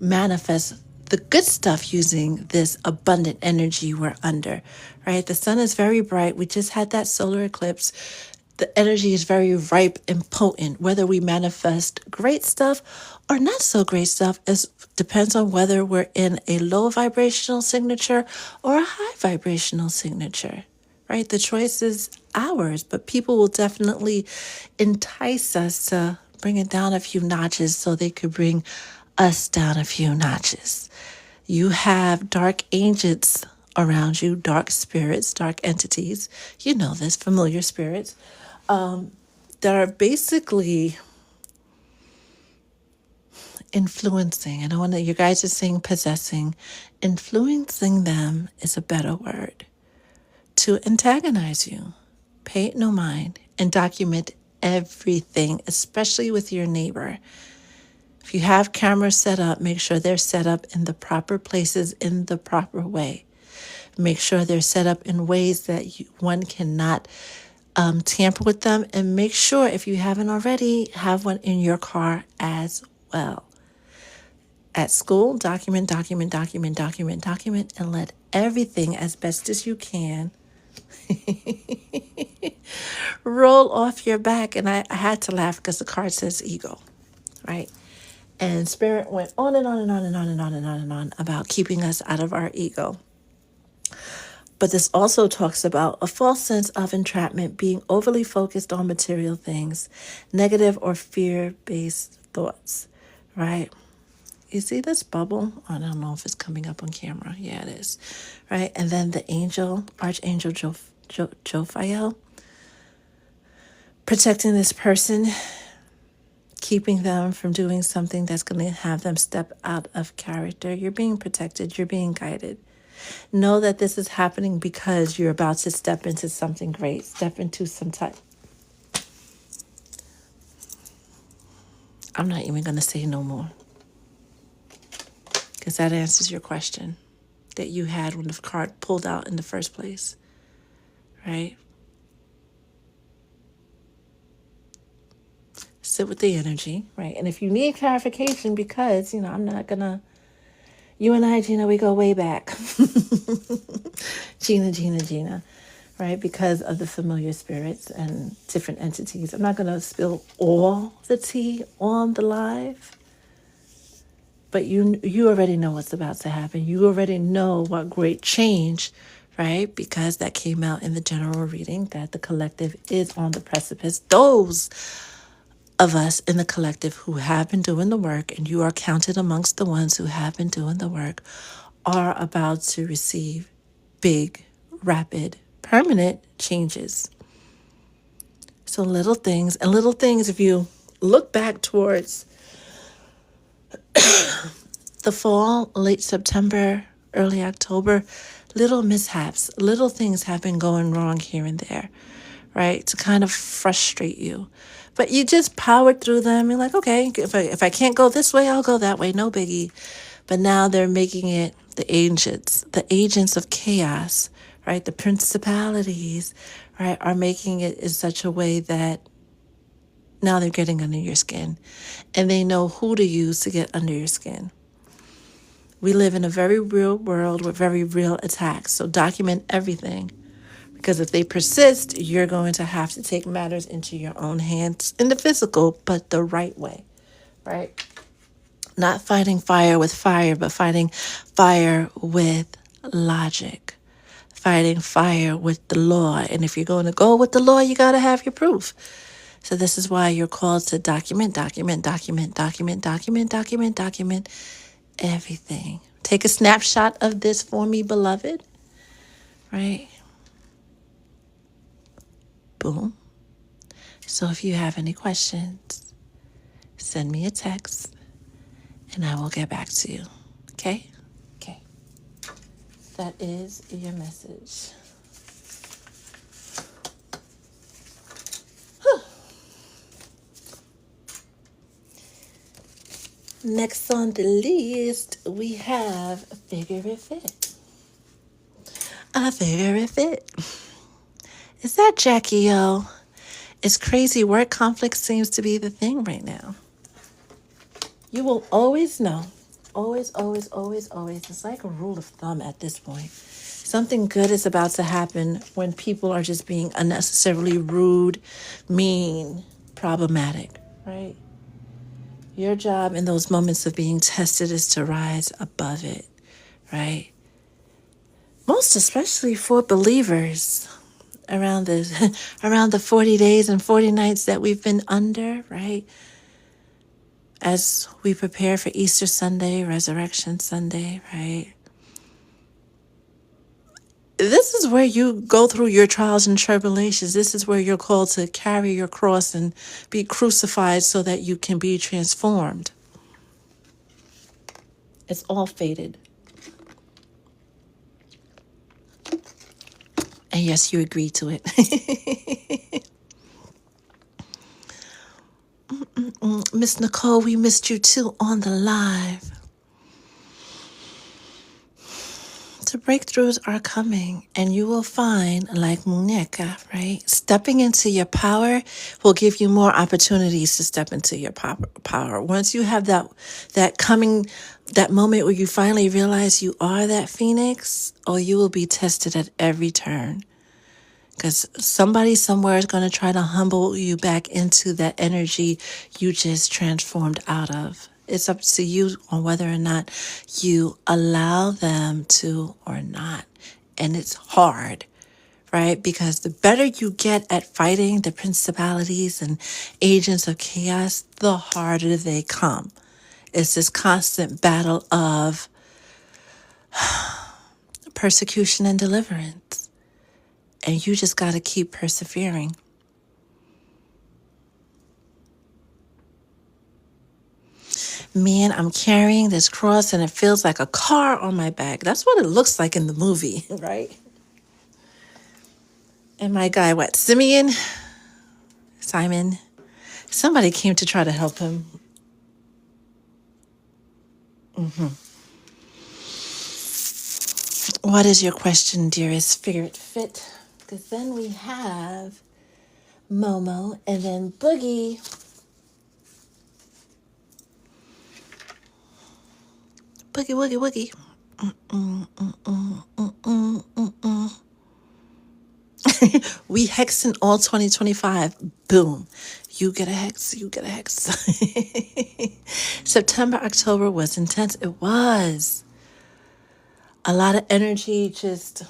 manifest the good stuff using this abundant energy we're under, right? The sun is very bright. We just had that solar eclipse. The energy is very ripe and potent. Whether we manifest great stuff or not so great stuff depends on whether we're in a low vibrational signature or a high vibrational signature, right? The choice is ours, but people will definitely entice us to bring it down a few notches so they could bring us down a few notches. You have dark angels around you, dark spirits, dark entities. You know this, familiar spirits, that are basically influencing. I know when you guys are saying possessing, influencing them is a better word, to antagonize you. Pay it no mind and document everything, especially with your neighbor. If you have cameras set up, make sure they're set up in the proper places in the proper way. Make sure they're set up in ways that one cannot tamper with them. And make sure, if you haven't already, have one in your car as well. At school, document, and let everything, as best as you can, roll off your back. And I had to laugh because the card says ego, right? And Spirit went on and on and on and on and on and on and on about keeping us out of our ego. But this also talks about a false sense of entrapment, being overly focused on material things, negative or fear-based thoughts, right? You see this bubble? I don't know if it's coming up on camera. Yeah, it is, right? And then the angel, Archangel Jophiel, protecting this person, keeping them from doing something that's going to have them step out of character. You're being protected. You're being guided. Know that this is happening because you're about to step into something great, step into some type I'm not even going to say no more, because that answers your question that you had when the card pulled out in the first place, right? Sit with the energy, right? And if you need clarification, because, I'm not going to, you and I, Gina, we go way back. Gina, right? Because of the familiar spirits and different entities. I'm not going to spill all the tea on the live, but you already know what's about to happen. You already know what great change, right? Because that came out in the general reading that the collective is on the precipice. Those of us in the collective who have been doing the work, and you are counted amongst the ones who have been doing the work, are about to receive big, rapid, permanent changes. So little things, if you look back towards the fall, late September, early October, little mishaps, little things have been going wrong here and there, right? To kind of frustrate you. But you just powered through them. You're like, okay, if I can't go this way, I'll go that way. No biggie. But now they're making it the agents of chaos, right? The principalities, right, are making it in such a way that now they're getting under your skin, and they know who to use to get under your skin. We live in a very real world with very real attacks. So document everything, because if they persist, you're going to have to take matters into your own hands in the physical, but the right way, right? Not fighting fire with fire, but fighting fire with logic, fighting fire with the law. And if you're going to go with the law, you got to have your proof. So this is why you're called to document everything. Take a snapshot of this for me, beloved, right? Boom. So if you have any questions, send me a text and I will get back to you. Okay? Okay. That is your message. Next on the list, we have Figure It Fit. A Figure It Fit. Is that Jackie O? It's crazy. Work conflict seems to be the thing right now. You will always know. Always. It's like a rule of thumb at this point. Something good is about to happen when people are just being unnecessarily rude, mean, problematic, right? Your job in those moments of being tested is to rise above it, right? Most especially for believers around the 40 days and 40 nights that we've been under, right? As we prepare for Easter Sunday, Resurrection Sunday, right? This is where you go through your trials and tribulations. This is where you're called to carry your cross and be crucified so that you can be transformed. It's all fated. And yes, you agree to it. Miss Nicole, we missed you too on the live. The breakthroughs are coming, and you will find, like Muñeca, right? Stepping into your power will give you more opportunities to step into your power. Once you have that moment where you finally realize you are that phoenix, or you will be tested at every turn. Because somebody somewhere is going to try to humble you back into that energy you just transformed out of. It's up to you on whether or not you allow them to or not. And it's hard, right? Because the better you get at fighting the principalities and agents of chaos, the harder they come. It's this constant battle of persecution and deliverance. And you just got to keep persevering. Man, I'm carrying this cross and it feels like a car on my back. That's what it looks like in the movie, right? And my guy, Simon, somebody came to try to help him. What is your question, dearest Figure It Fit? Because then we have Momo and then Boogie. Boogie, woogie, woogie. We hexing all 2025. Boom. You get a hex, you get a hex. September, October was intense. It was. A lot of energy, just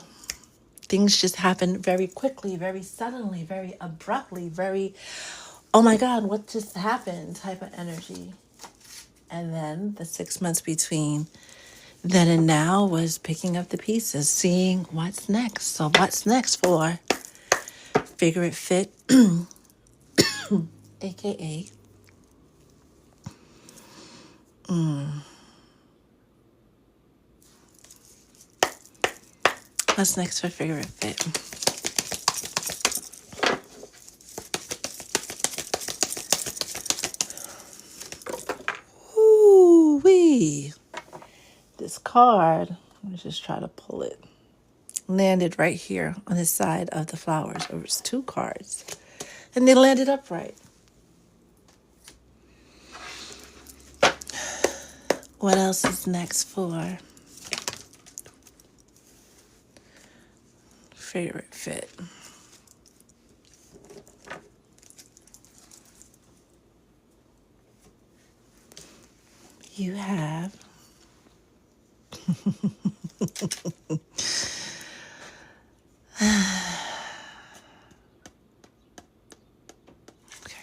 things just happened very quickly, very suddenly, very abruptly, very, oh my God, what just happened type of energy. And then the 6 months between then and now was picking up the pieces, seeing what's next. So what's next for Figure It Fit, aka what's next for Figure It Fit? Ooh wee. This card, let me just try to pull it. Landed right here on the side of the flowers. There was 2 cards. And they landed upright. What else is next for Figure It Fit? You have okay.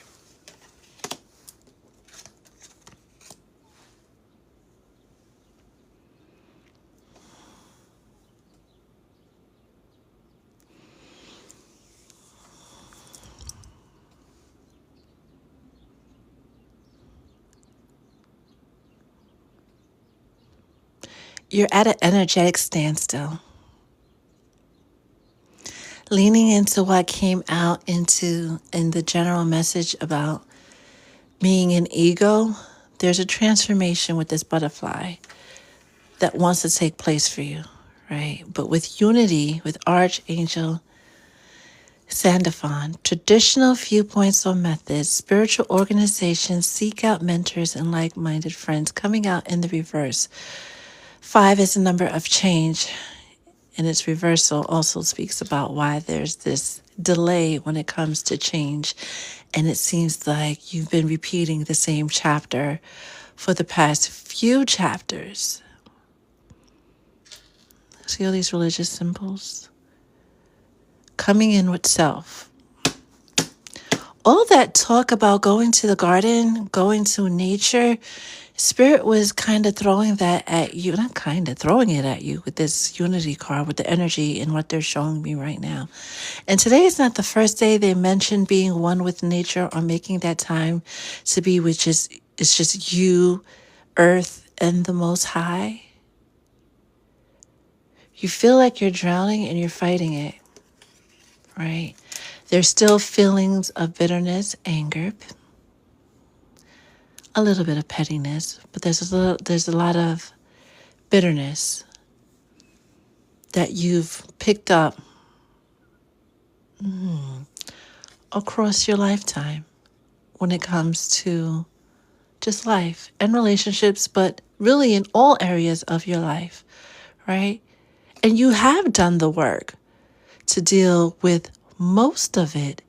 You're at an energetic standstill. Leaning into what came out in the general message about being an ego, there's a transformation with this butterfly that wants to take place for you, right? But with unity, with Archangel Sandalphon, traditional viewpoints or methods, spiritual organizations seek out mentors and like-minded friends, coming out in the reverse. 5 is a number of change, and its reversal also speaks about why there's this delay when it comes to change. And it seems like you've been repeating the same chapter for the past few chapters. See all these religious symbols? Coming in with self. All that talk about going to the garden, going to nature, Spirit was kind of throwing that at you, not kind of throwing it at you with this unity card, with the energy and what they're showing me right now. And today is not the first day they mentioned being one with nature or making that time to be, which is it's just you, Earth, and the Most High. You feel like you're drowning and you're fighting it, right? There's still feelings of bitterness, anger, a little bit of pettiness, but there's a lot of bitterness that you've picked up across your lifetime when it comes to just life and relationships, but really in all areas of your life, right? And you have done the work to deal with most of it,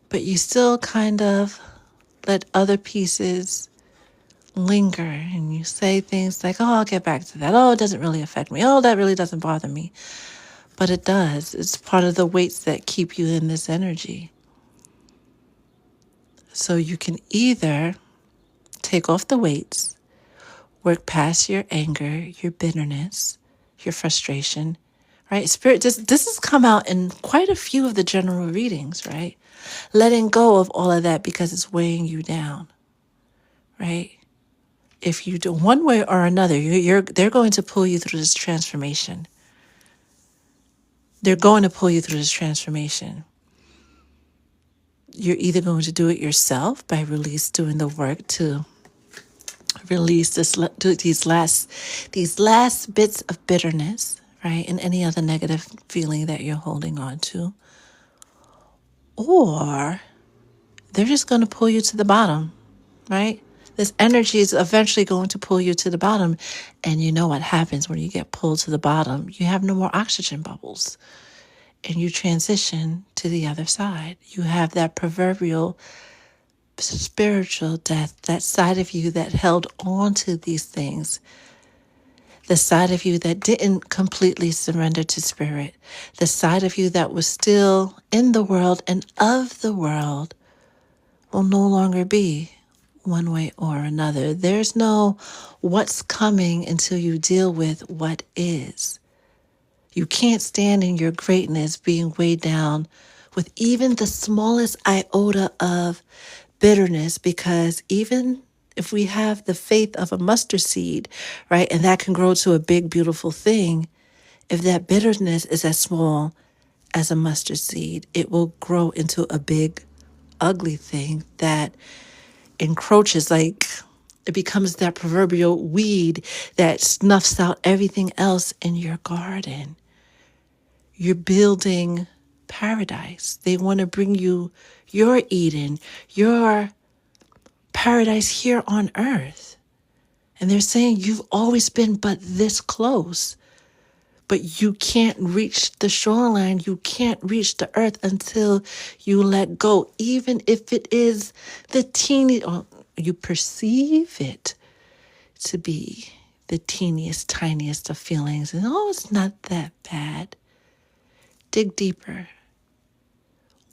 but you still kind of let other pieces linger, and you say things like, oh, I'll get back to that. Oh, it doesn't really affect me. Oh, that really doesn't bother me. But it does. It's part of the weights that keep you in this energy. So you can either take off the weights, work past your anger, your bitterness, your frustration, right? Spirit, this has come out in quite a few of the general readings, right? Letting go of all of that because it's weighing you down, right? If you do one way or another, they're going to pull you through this transformation. They're going to pull you through this transformation. You're either going to do it yourself by doing the work to Release these last bits of bitterness, right? And any other negative feeling that you're holding on to. Or they're just going to pull you to the bottom, right? This energy is eventually going to pull you to the bottom. And you know what happens when you get pulled to the bottom? You have no more oxygen bubbles and you transition to the other side. You have that proverbial spiritual death, that side of you that held on to these things, the side of you that didn't completely surrender to spirit, the side of you that was still in the world and of the world will no longer be one way or another. There's no what's coming until you deal with what is. You can't stand in your greatness being weighed down with even the smallest iota of bitterness, because even if we have the faith of a mustard seed, right, and that can grow to a big, beautiful thing, if that bitterness is as small as a mustard seed, it will grow into a big, ugly thing that encroaches, like it becomes that proverbial weed that snuffs out everything else in your garden. You're building paradise. They want to bring you your Eden, your paradise here on earth. And they're saying you've always been but this close, but you can't reach the shoreline. You can't reach the earth until you let go, even if it is the teeny, or you perceive it to be the teeniest, tiniest of feelings. And oh, it's not that bad. Dig deeper.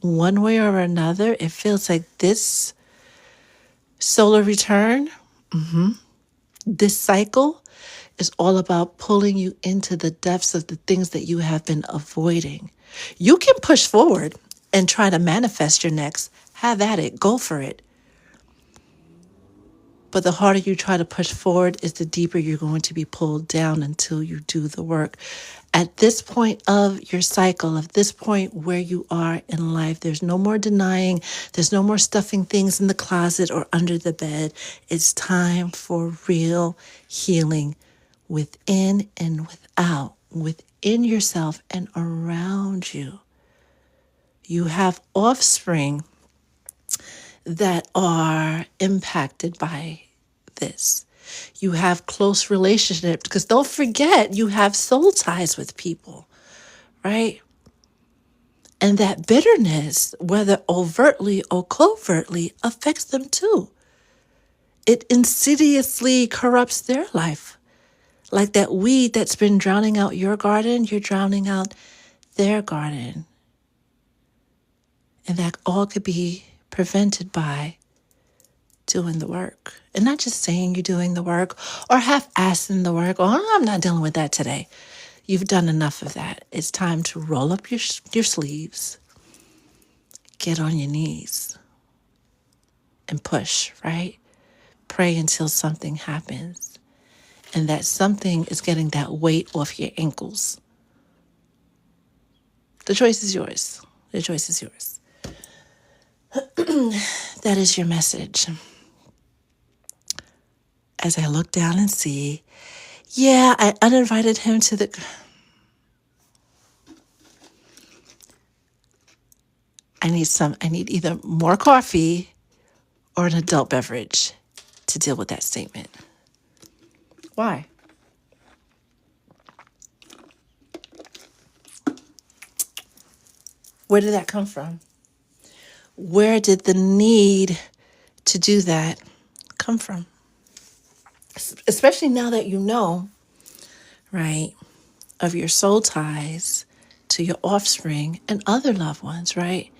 One way or another, it feels like this solar return, this cycle is all about pulling you into the depths of the things that you have been avoiding. You can push forward and try to manifest your next. Have at it. Go for it. But the harder you try to push forward is the deeper you're going to be pulled down until you do the work. At this point of your cycle, at this point where you are in life, there's no more denying. There's no more stuffing things in the closet or under the bed. It's time for real healing within and without, within yourself and around you. You have offspring that are impacted by this. You have close relationships, because don't forget, you have soul ties with people, right? And that bitterness, whether overtly or covertly, affects them too. It insidiously corrupts their life. Like that weed that's been drowning out your garden, you're drowning out their garden. And that all could be prevented by doing the work. And not just saying you're doing the work or half-assing the work. Oh, I'm not dealing with that today. You've done enough of that. It's time to roll up your sleeves, get on your knees, and push, right? Pray until something happens. And that something is getting that weight off your ankles. The choice is yours. The choice is yours. That is your message. As I look down and see, yeah, I uninvited him to the... I need either more coffee or an adult beverage to deal with that statement. Why? Where did that come from? Where did the need to do that come from? Especially now that you know, right, of your soul ties to your offspring and other loved ones, right?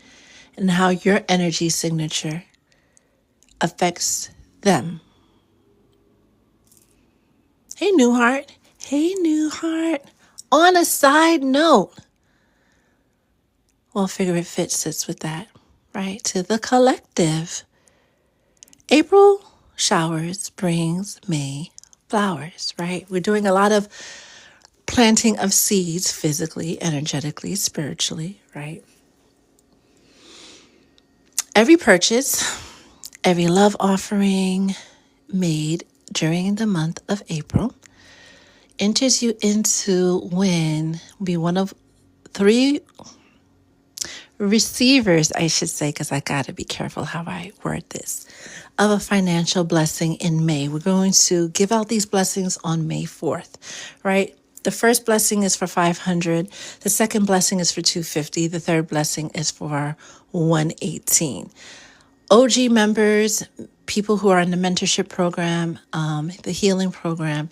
And how your energy signature affects them. Hey, Newheart. Hey, Newheart. On a side note, well, Figure It Fit sits with that, right? To the collective. April showers brings May flowers, right? We're doing a lot of planting of seeds physically, energetically, spiritually, right? Every purchase, every love offering made during the month of April enters you into be one of 3 receivers, I should say, because I got to be careful how I word this, of a financial blessing in May. We're going to give out these blessings on May 4th, right? The first blessing is for 500. The second blessing is for 250. The third blessing is for 118. OG members, people who are in the mentorship program, the healing program,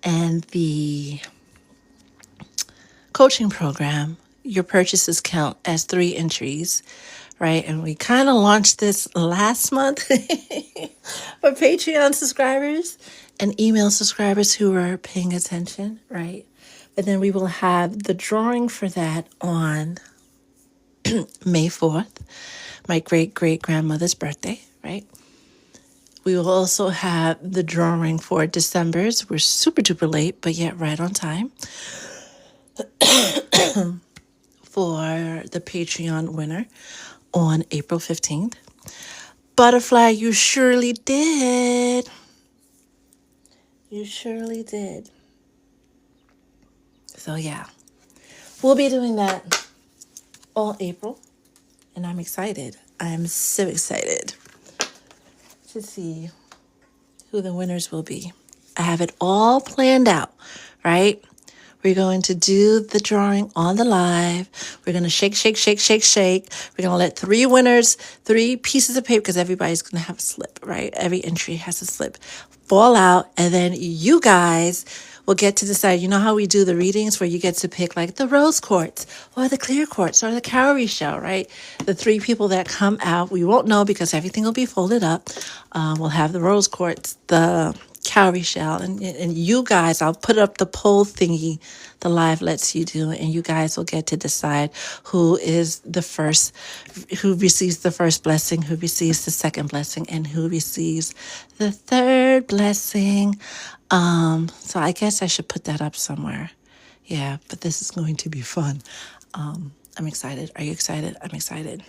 and the coaching program, your purchases count as 3 entries, right? And we kind of launched this last month for Patreon subscribers and email subscribers who are paying attention, right? But then we will have the drawing for that on May 4th, my great-great-grandmother's birthday, right? We will also have the drawing for December's. We're super duper late, but yet right on time, for the Patreon winner on April 15th. Butterfly, you surely did. You surely did. So yeah, we'll be doing that all April, and I'm excited. I'm so excited to see who the winners will be. I have it all planned out, right? We're going to do the drawing on the live. We're going to shake, shake, shake, shake, shake. We're going to let 3 winners, 3 pieces of paper, because everybody's going to have a slip, right? Every entry has a slip, fall out. And then you guys will get to decide. You know how we do the readings where you get to pick like the rose quartz or the clear quartz or the cowrie shell, right? The 3 people that come out, we won't know because everything will be folded up. We'll have the rose quartz, the cowrie shell, and you guys, I'll put up the poll thingy the live lets you do, and you guys will get to decide who is the first, who receives the first blessing, who receives the second blessing, and who receives the third blessing. So I guess I should put that up somewhere. Yeah, but this is going to be fun. I'm excited. Are you excited? I'm excited.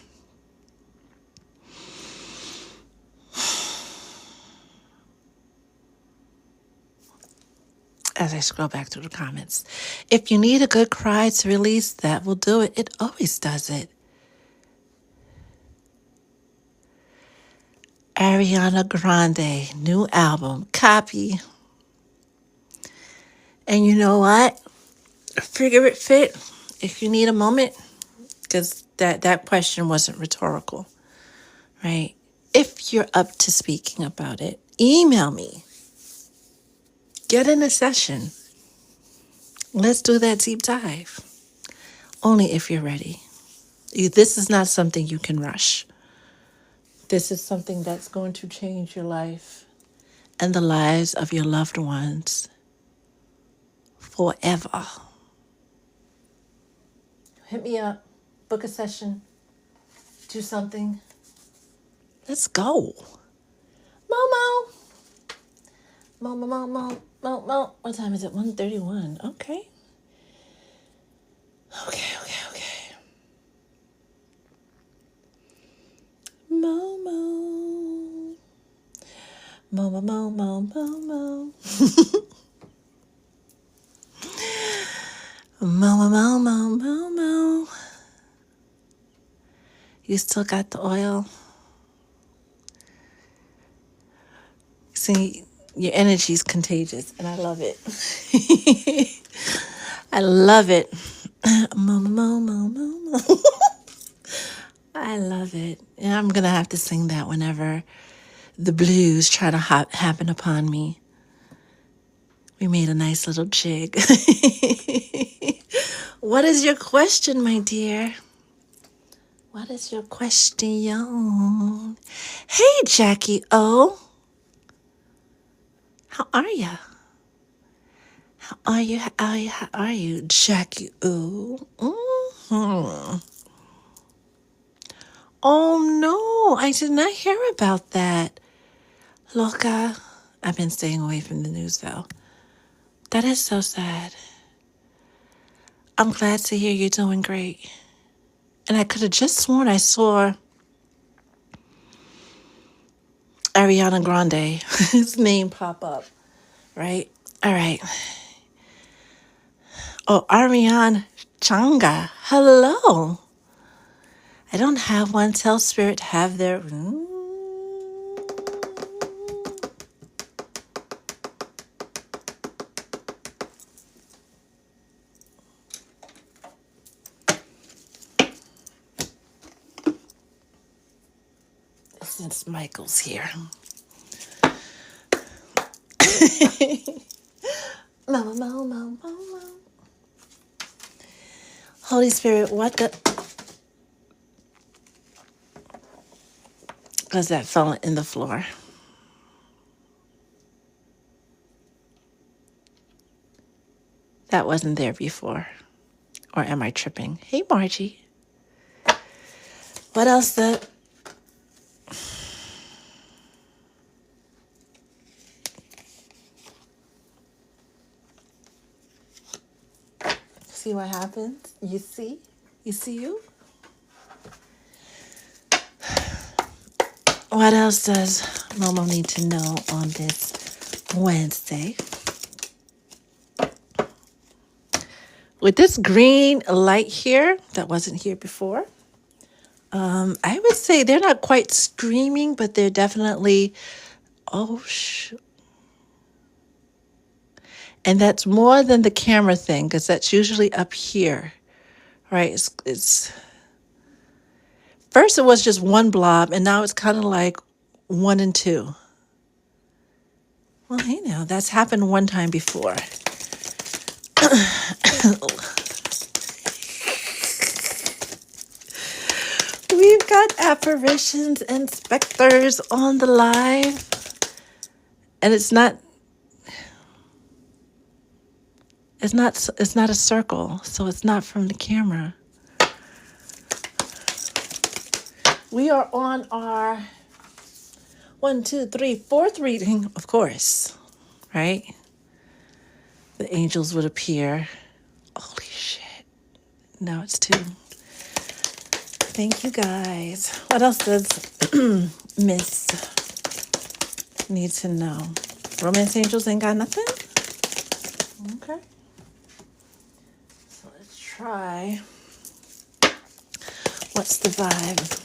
As I scroll back through the comments, if you need a good cry to release, that will do it. It always does it. Ariana Grande, new album, copy. And you know what? Figure it fit. If you need a moment, because that question wasn't rhetorical, right? If you're up to speaking about it, email me. Get in a session. Let's do that deep dive. Only if you're ready. This is not something you can rush. This is something that's going to change your life and the lives of your loved ones forever. Hit me up, book a session, do something. Let's go. Momo. Momo, Momo, Momo. What time is it? 1:31. Okay. Okay. Momo. Momo, Momo, Momo. Momo, Momo, Momo. You still got the oil? See, your energy is contagious, and I love it. I love it. Momo, Momo, Momo. I love it. And I'm going to have to sing that whenever the blues try to happen upon me. We made a nice little jig. What is your question, my dear? What is your question? Hey, Jackie O. How are you? How are you? How are you, Jackie O? Mm-hmm. Oh, no. I did not hear about that. Loca. I've been staying away from the news, though. That is so sad. I'm glad to hear you're doing great. And I could have just sworn I saw Ariana Grande, his name pop up right? All right. Oh, Ariane Changa. Hello. I don't have one. Tell Spirit have their... Since Michael's here. Mo. Holy Spirit, what the... Because that fell in the floor. That wasn't there before. Or am I tripping? Hey, Margie. What else the... See what happens? You see? You see you? What else does Momo need to know on this Wednesday? With this green light here that wasn't here before, I would say they're not quite streaming, but they're definitely, and that's more than the camera thing, because that's usually up here, right? It's first it was just one blob, and now it's kind of like 1 and 2. Well, hey now, that's happened one time before. We've got apparitions and specters on the live, and it's not a circle, so it's not from the camera. We are on our 1, 2, 3, 4th reading, of course, right? The angels would appear. Holy shit. Now it's 2. Thank you guys. What else does Miss need to know? Romance angels ain't got nothing? Okay. So let's try. What's the vibe?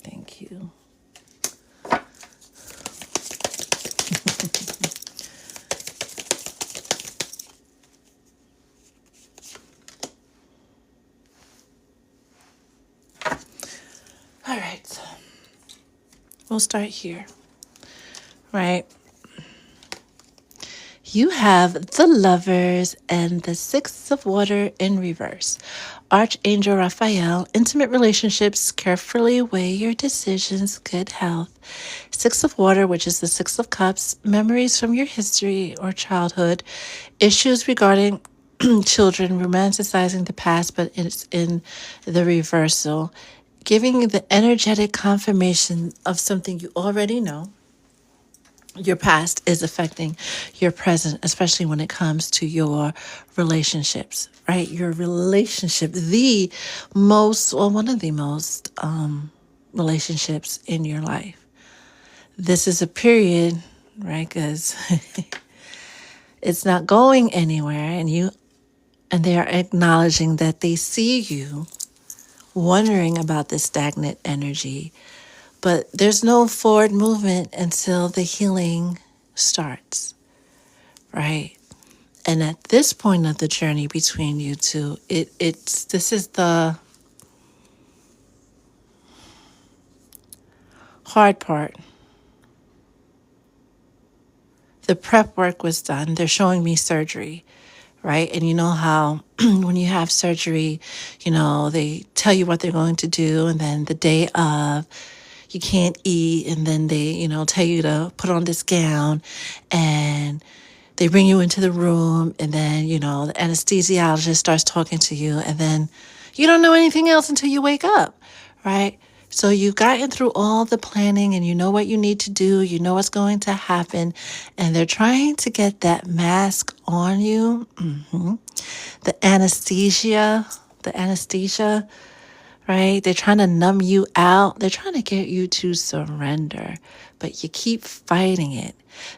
Thank you. All right. We'll start here. Right. You have the Lovers and the 6 of Water in reverse. Archangel Raphael, intimate relationships, carefully weigh your decisions, good health. 6 of Water, which is the 6 of Cups, memories from your history or childhood, issues regarding children, romanticizing the past, but it's in the reversal, giving you the energetic confirmation of something you already know. Your past is affecting your present, especially when it comes to your relationships, right? Your relationship, one of the most relationships in your life. This is a period, right? Because it's not going anywhere, and they are acknowledging that they see you wondering about this stagnant energy. But there's no forward movement until the healing starts, right? And at this point of the journey between you two, this is the hard part. The prep work was done. They're showing me surgery, right? And you know how when you have surgery, they tell you what they're going to do, and then the day of, you can't eat, and then they, tell you to put on this gown, and they bring you into the room, and then, the anesthesiologist starts talking to you, and then you don't know anything else until you wake up, right? So you've gotten through all the planning, and you know what you need to do, you know what's going to happen, and they're trying to get that mask on you, the anesthesia, right? They're trying to numb you out. They're trying to get you to surrender, but you keep fighting it.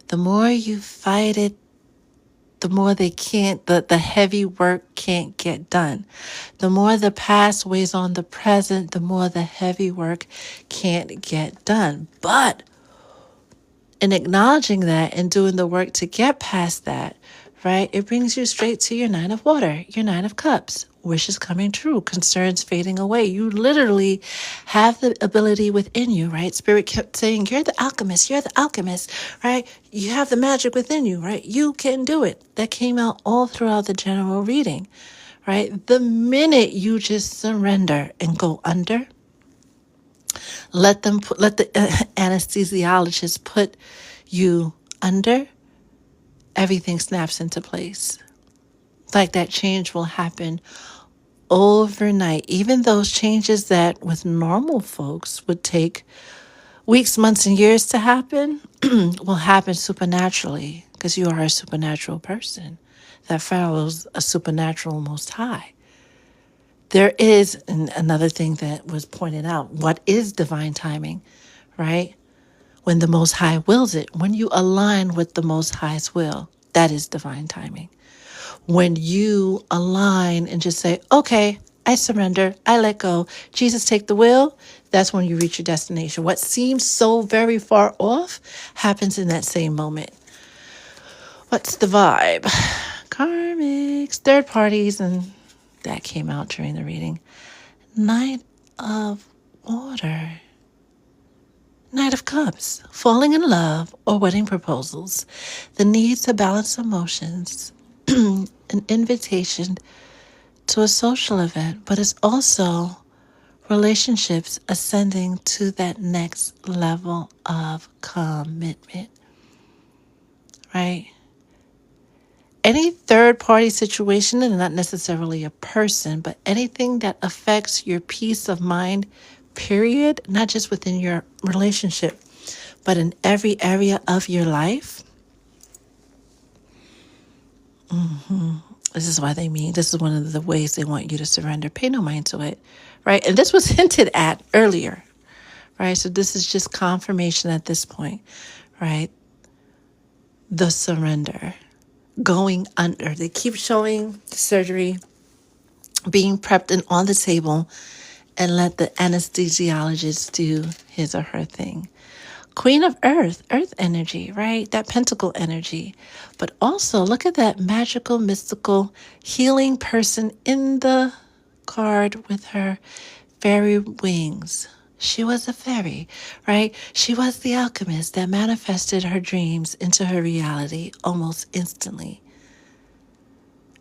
The more you fight it, the more the heavy work can't get done. The more the past weighs on the present, the more the heavy work can't get done. But in acknowledging that and doing the work to get past that, right, it brings you straight to your Nine of Water, your Nine of Cups. Wishes coming true, concerns fading away. You literally have the ability within you, right? Spirit kept saying, you're the alchemist, right? You have the magic within you, right? You can do it. That came out all throughout the general reading, right? The minute you just surrender and go under, let the anesthesiologist put you under, everything snaps into place. Like that change will happen overnight. Even those changes that with normal folks would take weeks, months, and years to happen will happen supernaturally because you are a supernatural person that follows a supernatural most high. There is another thing that was pointed out. What is divine timing, right? When the Most High wills it, when you align with the Most High's will, that is divine timing. When you align and just say, okay, I surrender, I let go, Jesus, take the wheel, that's when you reach your destination. What seems so very far off happens in that same moment. What's the vibe? Karmics, third parties, and that came out during the reading. Knight of Water. Knight of Cups, falling in love or wedding proposals, the need to balance emotions, an invitation to a social event, but it's also relationships ascending to that next level of commitment, right? Any third party situation, and not necessarily a person, but anything that affects your peace of mind, period, not just within your relationship, but in every area of your life. This is why this is one of the ways they want you to surrender. Pay no mind to it, right? And this was hinted at earlier, right? So this is just confirmation at this point, right? The surrender, going under. They keep showing the surgery being prepped and on the table, and let the anesthesiologist do his or her thing. Queen of Earth, earth energy, right? That pentacle energy. But also look at that magical, mystical, healing person in the card with her fairy wings. She was a fairy, right? She was the alchemist that manifested her dreams into her reality almost instantly.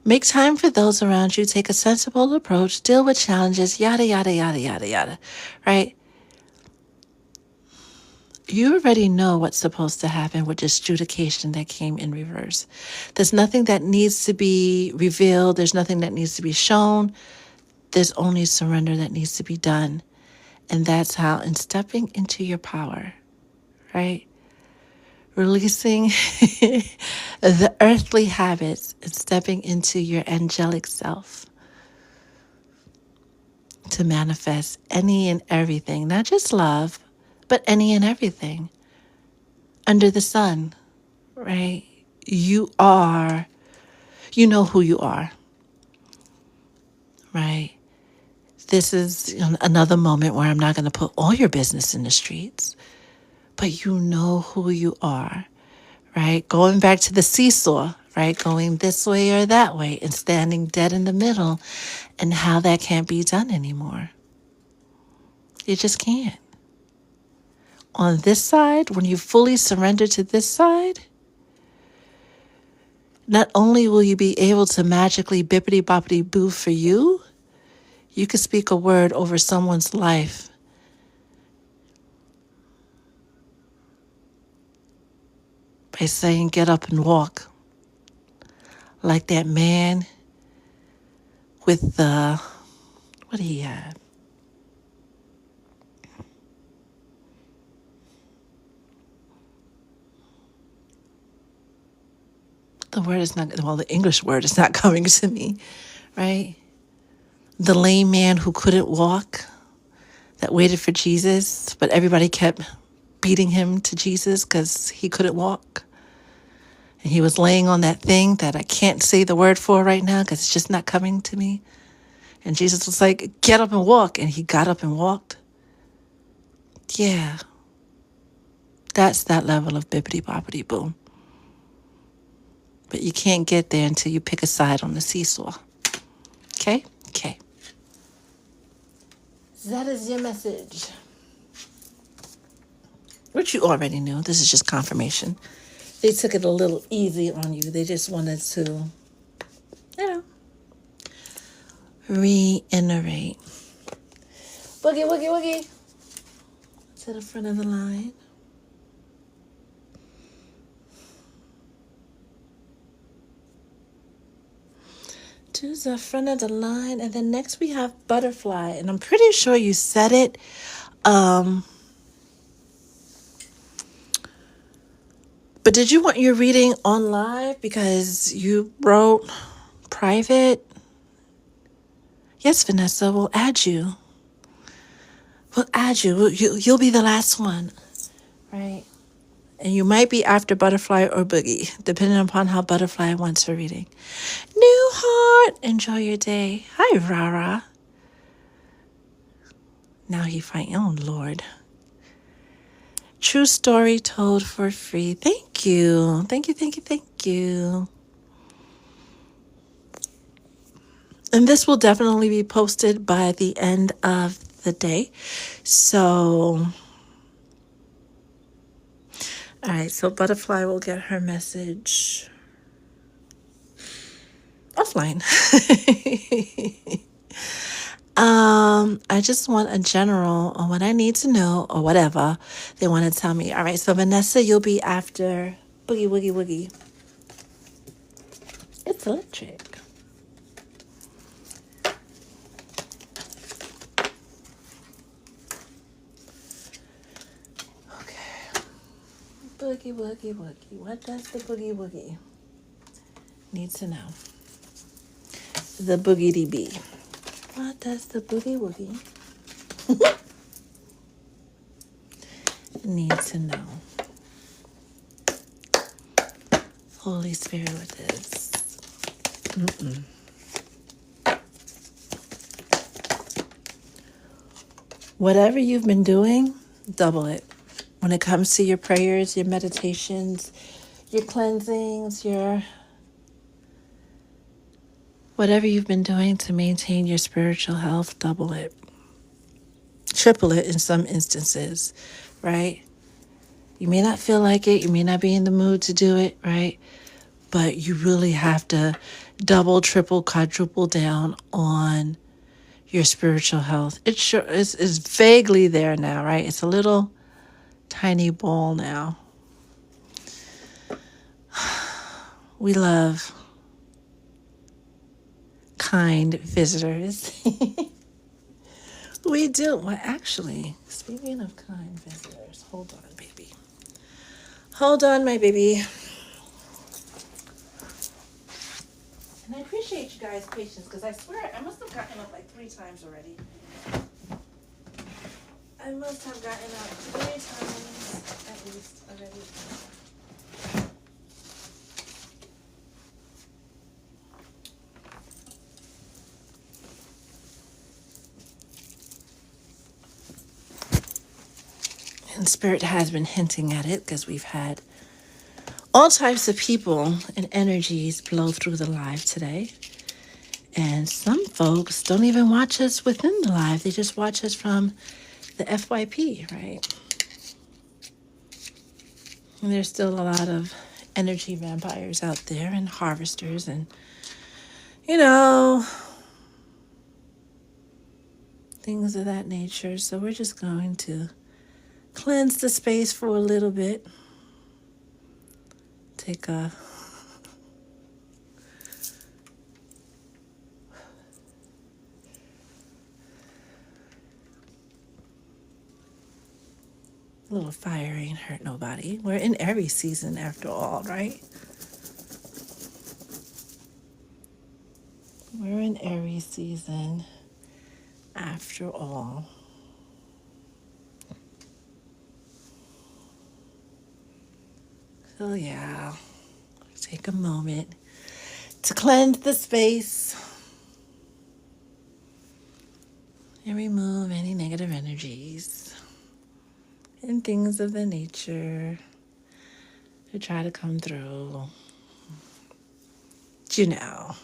Make time for those around you. Take a sensible approach. Deal with challenges, yada, yada, yada, yada, yada, right? You already know what's supposed to happen with this adjudication that came in reverse. There's nothing that needs to be revealed. There's nothing that needs to be shown. There's only surrender that needs to be done. And that's how, in stepping into your power, right? Releasing the earthly habits and stepping into your angelic self to manifest any and everything, not just love, but any and everything under the sun, right? You know who you are, right? This is another moment where I'm not going to put all your business in the streets, but you know who you are, right? Going back to the seesaw, right? Going this way or that way and standing dead in the middle, and how that can't be done anymore. You just can't. On this side, when you fully surrender to this side, not only will you be able to magically bippity boppity boo for you, you can speak a word over someone's life by saying, get up and walk. Like that man with the, what he had? The English word is not coming to me, right? The lame man who couldn't walk, that waited for Jesus, but everybody kept beating him to Jesus because he couldn't walk. And he was laying on that thing that I can't say the word for right now because it's just not coming to me. And Jesus was like, get up and walk. And he got up and walked. Yeah, that's that level of bippity boppity boom. But you can't get there until you pick a side on the seesaw. Okay? Okay. That is your message. Which you already knew. This is just confirmation. They took it a little easy on you. They just wanted to, you know, reiterate. Boogie, woogie, woogie. To the front of the line. To the front of the line. And then next we have butterfly. And I'm pretty sure you said it. But did you want your reading on live because you wrote private? Yes, Vanessa, we'll add you. We'll add you. You'll be the last one, right? And you might be after Butterfly or Boogie, depending upon how Butterfly wants her reading. New Heart, enjoy your day. Hi, Rara. Now he find, oh, Lord. True story told for free. Thank you. Thank you, thank you, thank you. And this will definitely be posted by the end of the day. So, all right, so Butterfly will get her message offline. I just want a general on what I need to know or whatever they want to tell me. All right, so Vanessa, you'll be after Boogie Woogie Woogie. It's electric. Okay. Boogie Woogie Woogie. What does the Boogie Woogie need to know? The Boogie DB. What does the Boogie Woogie need to know? Holy Spirit with this. Whatever you've been doing, double it. When it comes to your prayers, your meditations, your cleansings, your whatever you've been doing to maintain your spiritual health, double it. Triple it in some instances, right? You may not feel like it. You may not be in the mood to do it, right? But you really have to double, triple, quadruple down on your spiritual health. It sure is vaguely there now, right? It's a little tiny ball now. We love kind visitors. We do. Well, actually, speaking of kind visitors, hold on, baby. Hold on, my baby. And I appreciate you guys' patience because I swear I must have gotten up like 3 times already. I must have gotten up 3 times at least already. And Spirit has been hinting at it because we've had all types of people and energies blow through the live today. And some folks don't even watch us within the live. They just watch us from the FYP, right? And there's still a lot of energy vampires out there and harvesters and, things of that nature. So we're just going to cleanse the space for a little bit. Take a little fire ain't hurt nobody. We're in Aries season after all, right? We're in Aries season after all. So yeah, take a moment to cleanse the space and remove any negative energies and things of the nature to try to come through. You know.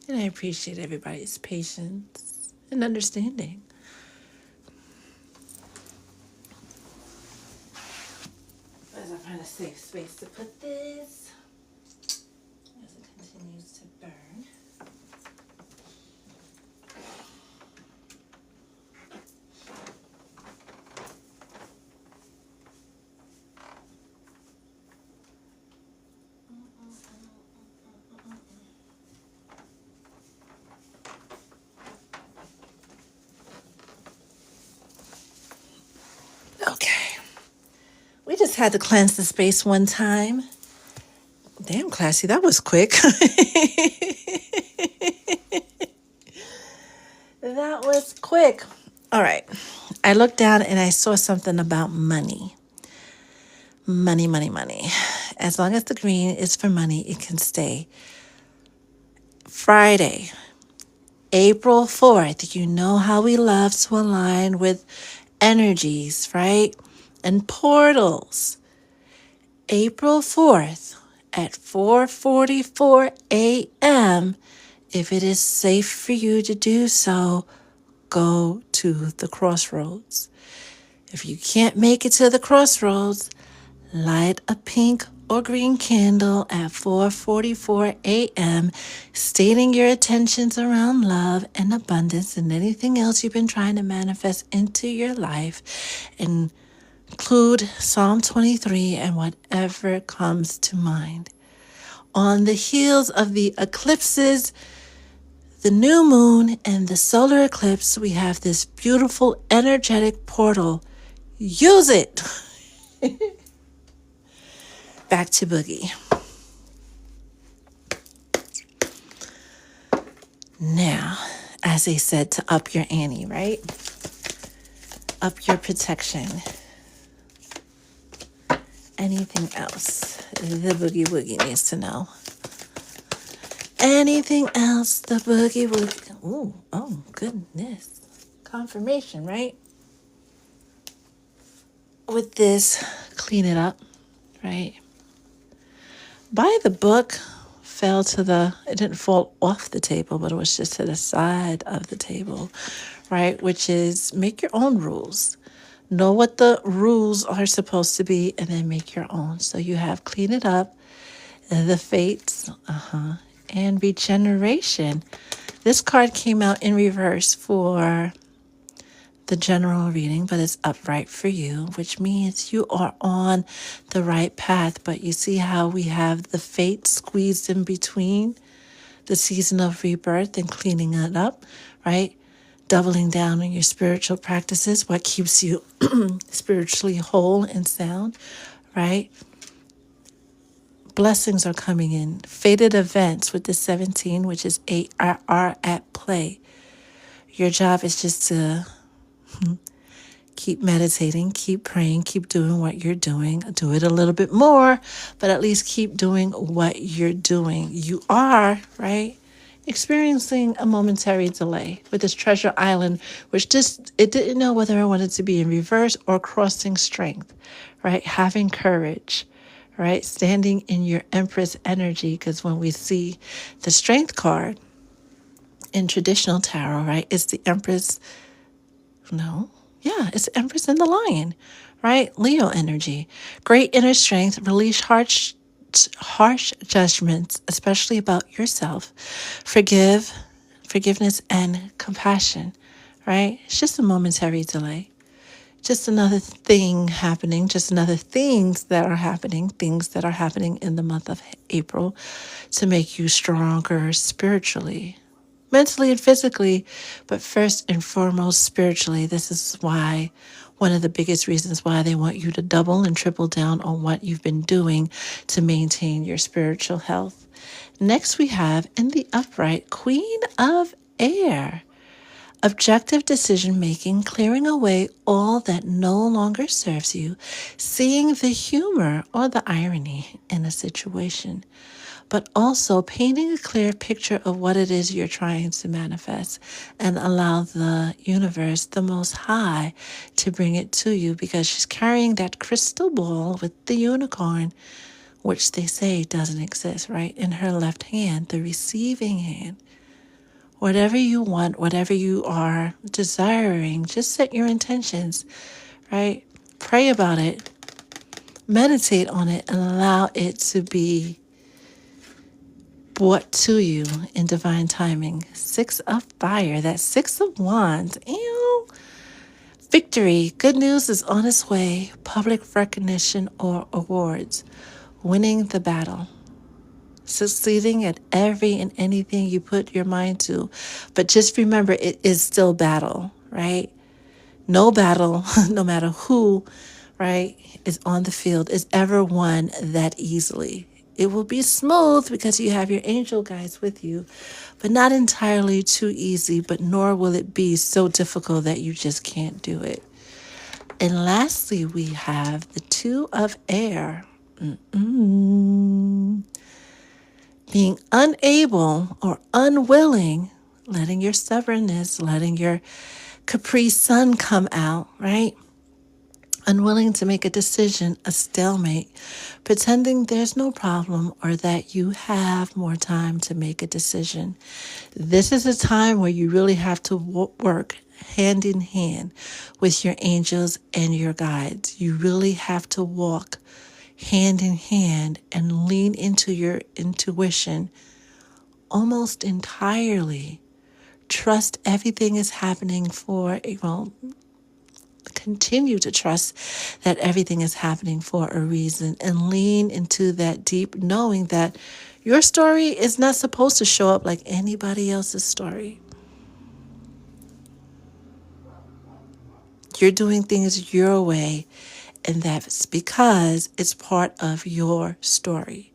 And I appreciate everybody's patience and understanding. As I find a safe space to put this, as it continues to burn. Okay. We just had to cleanse the space one time. Damn, classy, that was quick. That was quick. All right. I looked down and I saw something about money. Money, money, money. As long as the green is for money, it can stay. Friday, April 4th. You know how we love to align with energies, right? And portals. April 4th at 4:44 a.m. If it is safe for you to do so, go to the crossroads. If you can't make it to the crossroads, light a pink or green candle at 4:44 a.m., stating your intentions around love and abundance and anything else you've been trying to manifest into your life. And include Psalm 23 and whatever comes to mind. On the heels of the eclipses, the new moon, and the solar eclipse, we have this beautiful energetic portal. Use it! Back to Boogie. Now, as they said, to up your ante, right? Up your protection. Anything else the Boogie Woogie needs to know? Anything else the Boogie Woogie... Ooh, oh, goodness. Confirmation, right? With this, clean it up, right? Buy the book, fell to the... It didn't fall off the table, but it was just to the side of the table, right? Which is make your own rules. Know what the rules are supposed to be, and then make your own. So you have clean it up, the fates, and regeneration. This card came out in reverse for the general reading, but it's upright for you, which means you are on the right path. But you see how we have the fate squeezed in between the season of rebirth and cleaning it up, right? Doubling down on your spiritual practices, what keeps you spiritually whole and sound, right? Blessings are coming in. Fated events with the 17, which is are at play. Your job is just to keep meditating, keep praying, keep doing what you're doing. Do it a little bit more, but at least keep doing what you're doing. You are, right, experiencing a momentary delay with this treasure island, which it didn't know whether I wanted to be in reverse or crossing strength, right? Having courage, right? Standing in your Empress energy, because when we see the strength card in traditional tarot, right, it's the Empress. No. Yeah, it's the Empress and the Lion, right? Leo energy. Great inner strength. Release harsh judgments, especially about yourself. Forgiveness, and compassion, right? It's just a momentary delay. Just another thing happening, just another things that are happening in the month of April to make you stronger spiritually, mentally and physically, but first and foremost spiritually. This is why one of the biggest reasons why they want you to double and triple down on what you've been doing to maintain your spiritual health. Next, we have in the upright, Queen of Air. Objective decision making, clearing away all that no longer serves you, seeing the humor or the irony in a situation, but also painting a clear picture of what it is you're trying to manifest and allow the universe, the Most High, to bring it to you, because she's carrying that crystal ball with the unicorn, which they say doesn't exist, right? In her left hand, the receiving hand. Whatever you want, whatever you are desiring, just set your intentions, right? Pray about it, meditate on it, and allow it to be brought to you in divine timing. 6 of Fire, that's 6 of Wands. Ew. Victory, good news is on its way. Public recognition or awards. Winning the battle. Succeeding at every and anything you put your mind to. But just remember, it is still battle, right? No battle, no matter who, right, is on the field, is ever won that easily. It will be smooth because you have your angel guides with you, but not entirely too easy, but nor will it be so difficult that you just can't do it. And lastly, we have the 2 of Air. Being unable or unwilling, letting your stubbornness, letting your Capri Sun come out, right? Unwilling to make a decision, a stalemate, pretending there's no problem or that you have more time to make a decision. This is a time where you really have to work hand in hand with your angels and your guides. You really have to walk hand in hand and lean into your intuition almost entirely. Trust everything is happening continue to trust that everything is happening for a reason, and lean into that deep knowing that your story is not supposed to show up like anybody else's story. You're doing things your way, and that's because it's part of your story.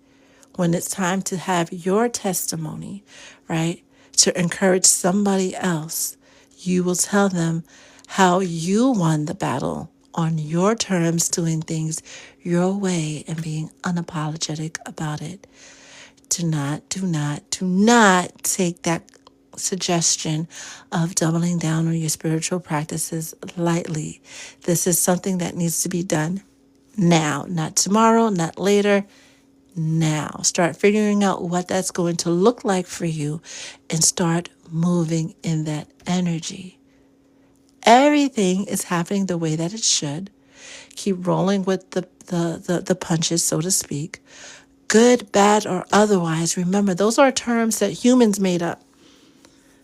When it's time to have your testimony, right, to encourage somebody else, you will tell them how you won the battle on your terms, doing things your way and being unapologetic about it. Do not take that suggestion of doubling down on your spiritual practices lightly. This is something that needs to be done now, not tomorrow, not later. Now, start figuring out what that's going to look like for you and start moving in that energy. Everything is happening the way that it should. Keep rolling with the punches, so to speak. Good, bad, or otherwise. Remember, those are terms that humans made up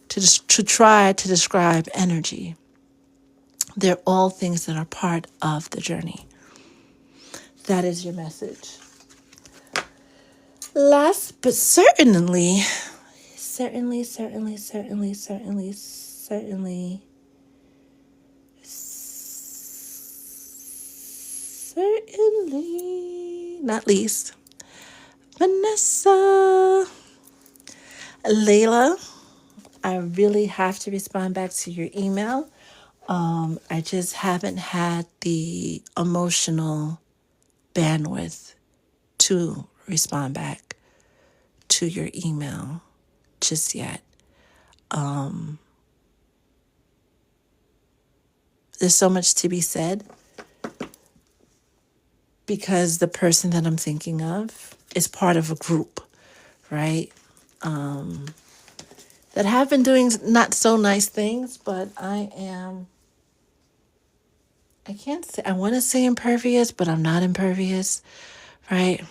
to try to describe energy. They're all things that are part of the journey. That is your message. Last but certainly, not least, Vanessa. Layla, I really have to respond back to your email. I just haven't had the emotional bandwidth to respond back to your email just yet. There's so much to be said because the person that I'm thinking of is part of a group, right? That have been doing not so nice things, but I want to say impervious, but I'm not impervious, right?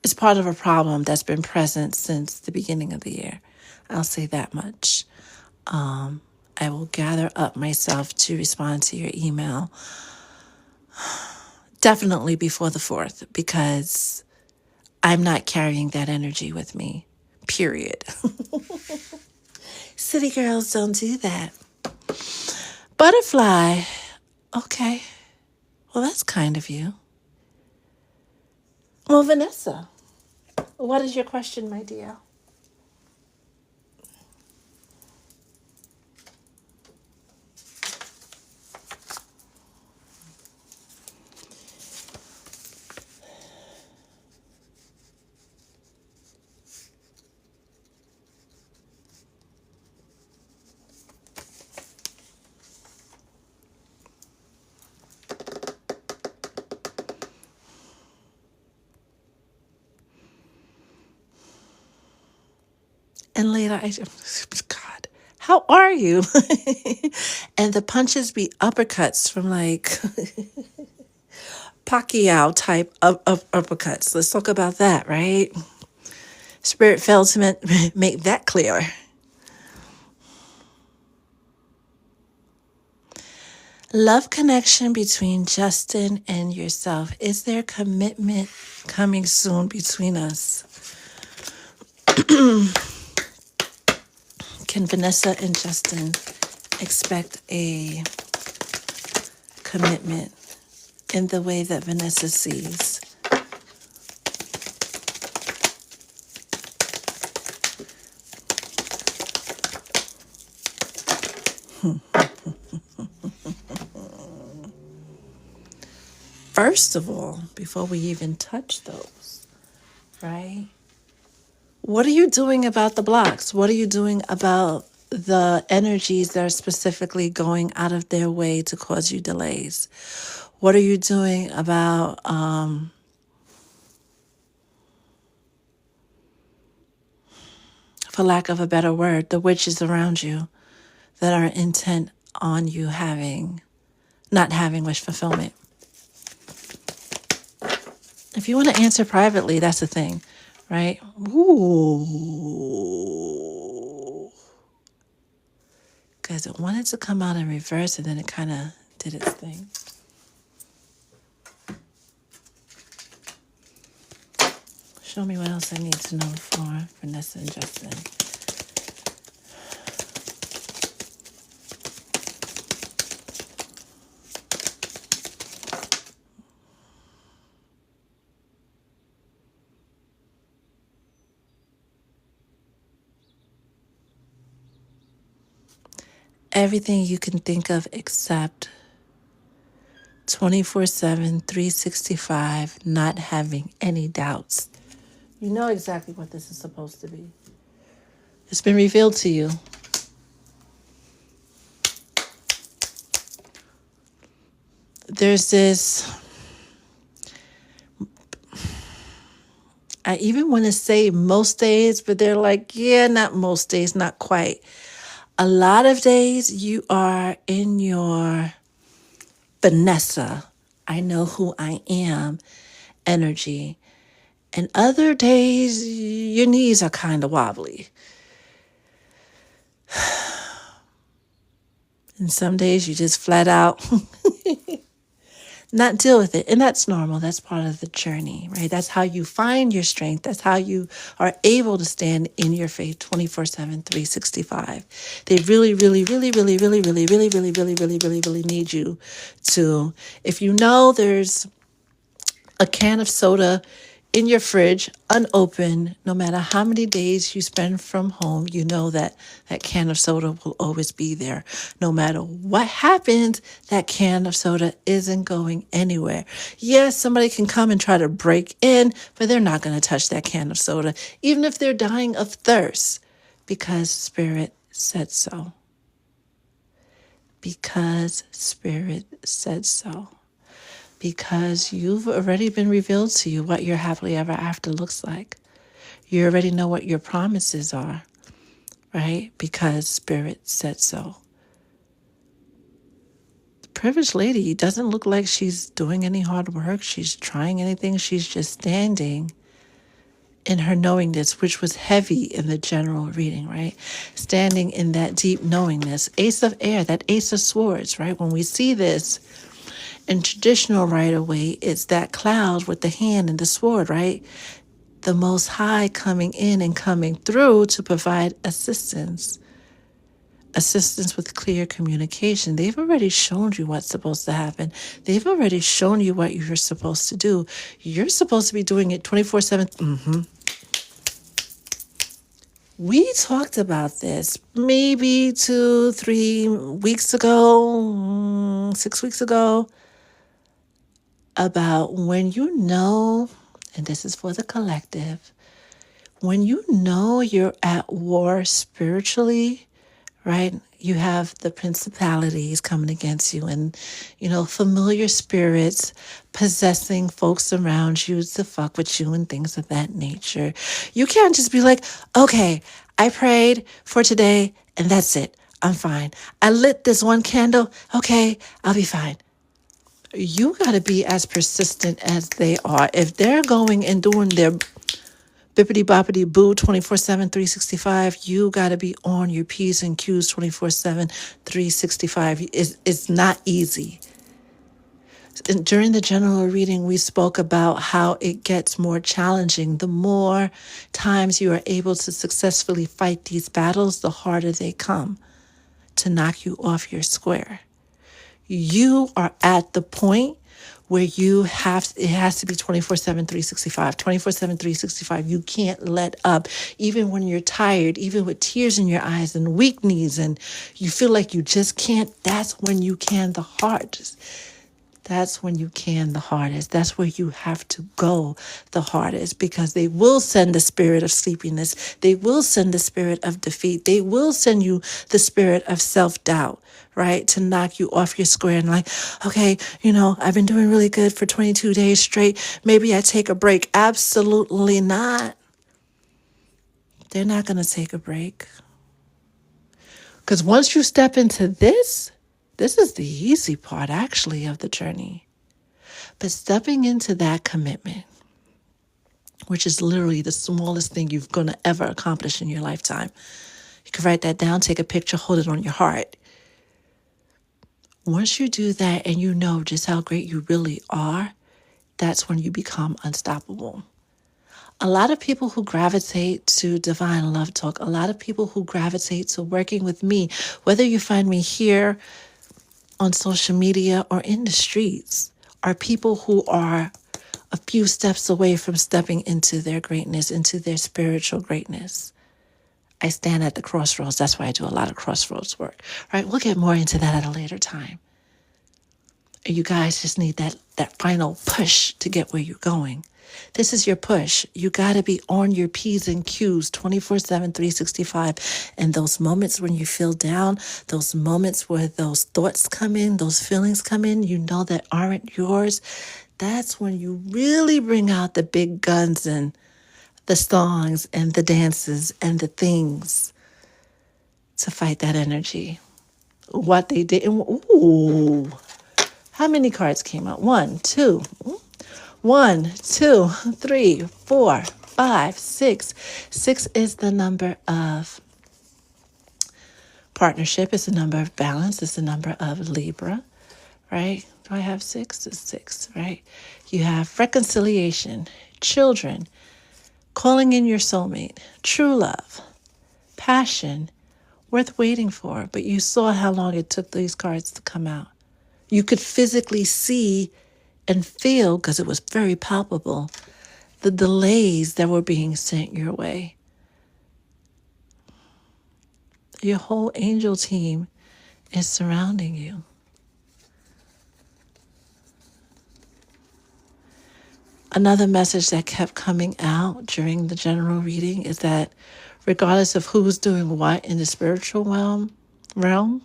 It's part of a problem that's been present since the beginning of the year. I'll say that much. I will gather up myself to respond to your email definitely before the 4th, because I'm not carrying that energy with me, period. City girls don't do that. Butterfly. Okay. Well, that's kind of you. Well, Vanessa, what is your question, my dear? And later, God, how are you? And the punches be uppercuts from like Pacquiao type of uppercuts. Let's talk about that, right? Spirit failed to make that clear. Love connection between Justin and yourself. Is there commitment coming soon between us? Can Vanessa and Justin expect a commitment in the way that Vanessa sees? First of all, before we even touch those, right? What are you doing about the blocks? What are you doing about the energies that are specifically going out of their way to cause you delays? What are you doing about, for lack of a better word, the witches around you that are intent on you not having wish fulfillment? If you want to answer privately, that's the thing, right? Ooh. Because it wanted to come out in reverse and then it kind of did its thing. Show me what else I need to know for Vanessa and Justin. Everything you can think of except 24/7, 365, not having any doubts. You know exactly what this is supposed to be. It's been revealed to you. There's this, I even want to say most days, but they're like, yeah, not most days, not quite. A lot of days you are in your Vanessa, I know who I am energy. And other days, your knees are kind of wobbly. And some days you just flat out not deal with it. And that's normal. That's part of the journey, right? That's how you find your strength. That's how you are able to stand in your faith 24/7, 365. They really, really, really, really, really, really, really, really, really, really, really, really need you to, if you know there's a can of soda in your fridge, unopened, no matter how many days you spend from home, you know that that can of soda will always be there. No matter what happens, that can of soda isn't going anywhere. Yes, somebody can come and try to break in, but they're not going to touch that can of soda, even if they're dying of thirst, because Spirit said so. Because Spirit said so. Because you've already been revealed to you what your happily ever after looks like. You already know what your promises are, right? Because Spirit said so. The privileged lady doesn't look like she's doing any hard work. She's trying anything. She's just standing in her knowingness, which was heavy in the general reading, right? Standing in that deep knowingness. Ace of Air, that Ace of Swords, right? When we see this, in traditional right away, it's that cloud with the hand and the sword, right? The Most High coming in and coming through to provide assistance. assistance with clear communication. They've already shown you what's supposed to happen. They've already shown you what you're supposed to do. You're supposed to be doing it 24/7. We talked about this maybe 2-3 weeks ago, 6 weeks ago, about when you know, and this is for the collective, when you know you're at war spiritually, right? You have the principalities coming against you and, familiar spirits possessing folks around you to fuck with you and things of that nature. You can't just be like, okay, I prayed for today and that's it. I'm fine. I lit this one candle. Okay, I'll be fine. You got to be as persistent as they are. If they're going and doing their bippity boppity boo 24/7, 365, you got to be on your P's and Q's 24/7, 365. It's not easy. And during the general reading, we spoke about how it gets more challenging. The more times you are able to successfully fight these battles, the harder they come to knock you off your square. You are at the point where it has to be 24/7, 365, 24/7, 365. You can't let up, even when you're tired, even with tears in your eyes and weak knees, and you feel like you just can't. That's when you can the hardest. That's when you can the hardest. That's where you have to go the hardest, because they will send the spirit of sleepiness. They will send the spirit of defeat. They will send you the spirit of self-doubt, right? To knock you off your square and like, okay, I've been doing really good for 22 days straight. Maybe I take a break. Absolutely not. They're not going to take a break. Because once you step into this is the easy part, actually, of the journey. But stepping into that commitment, which is literally the smallest thing you're going to ever accomplish in your lifetime. You can write that down, take a picture, hold it on your heart. Once you do that and you know just how great you really are, that's when you become unstoppable. A lot of people who gravitate to Divine Love Talk, a lot of people who gravitate to working with me, whether you find me here on social media or in the streets, are people who are a few steps away from stepping into their greatness, into their spiritual greatness. I stand at the crossroads. That's why I do a lot of crossroads work. Right? We'll get more into that at a later time. You guys just need that final push to get where you're going. This is your push. You got to be on your P's and Q's 24/7, 365. And those moments when you feel down, those moments where those thoughts come in, those feelings come in, that aren't yours, that's when you really bring out the big guns and the songs and the dances and the things to fight that energy. What they didn't. Ooh. How many cards came out? 1, 2, 1, 2, 3, 4, 5, 6. 6 is the number of partnership. It's the number of balance. It's the number of Libra, right? Do I have 6? It's 6, right? You have reconciliation, children, calling in your soulmate, true love, passion, worth waiting for. But you saw how long it took these cards to come out. You could physically see and feel, because it was very palpable, the delays that were being sent your way. Your whole angel team is surrounding you. Another message that kept coming out during the general reading is that regardless of who's doing what in the spiritual realm,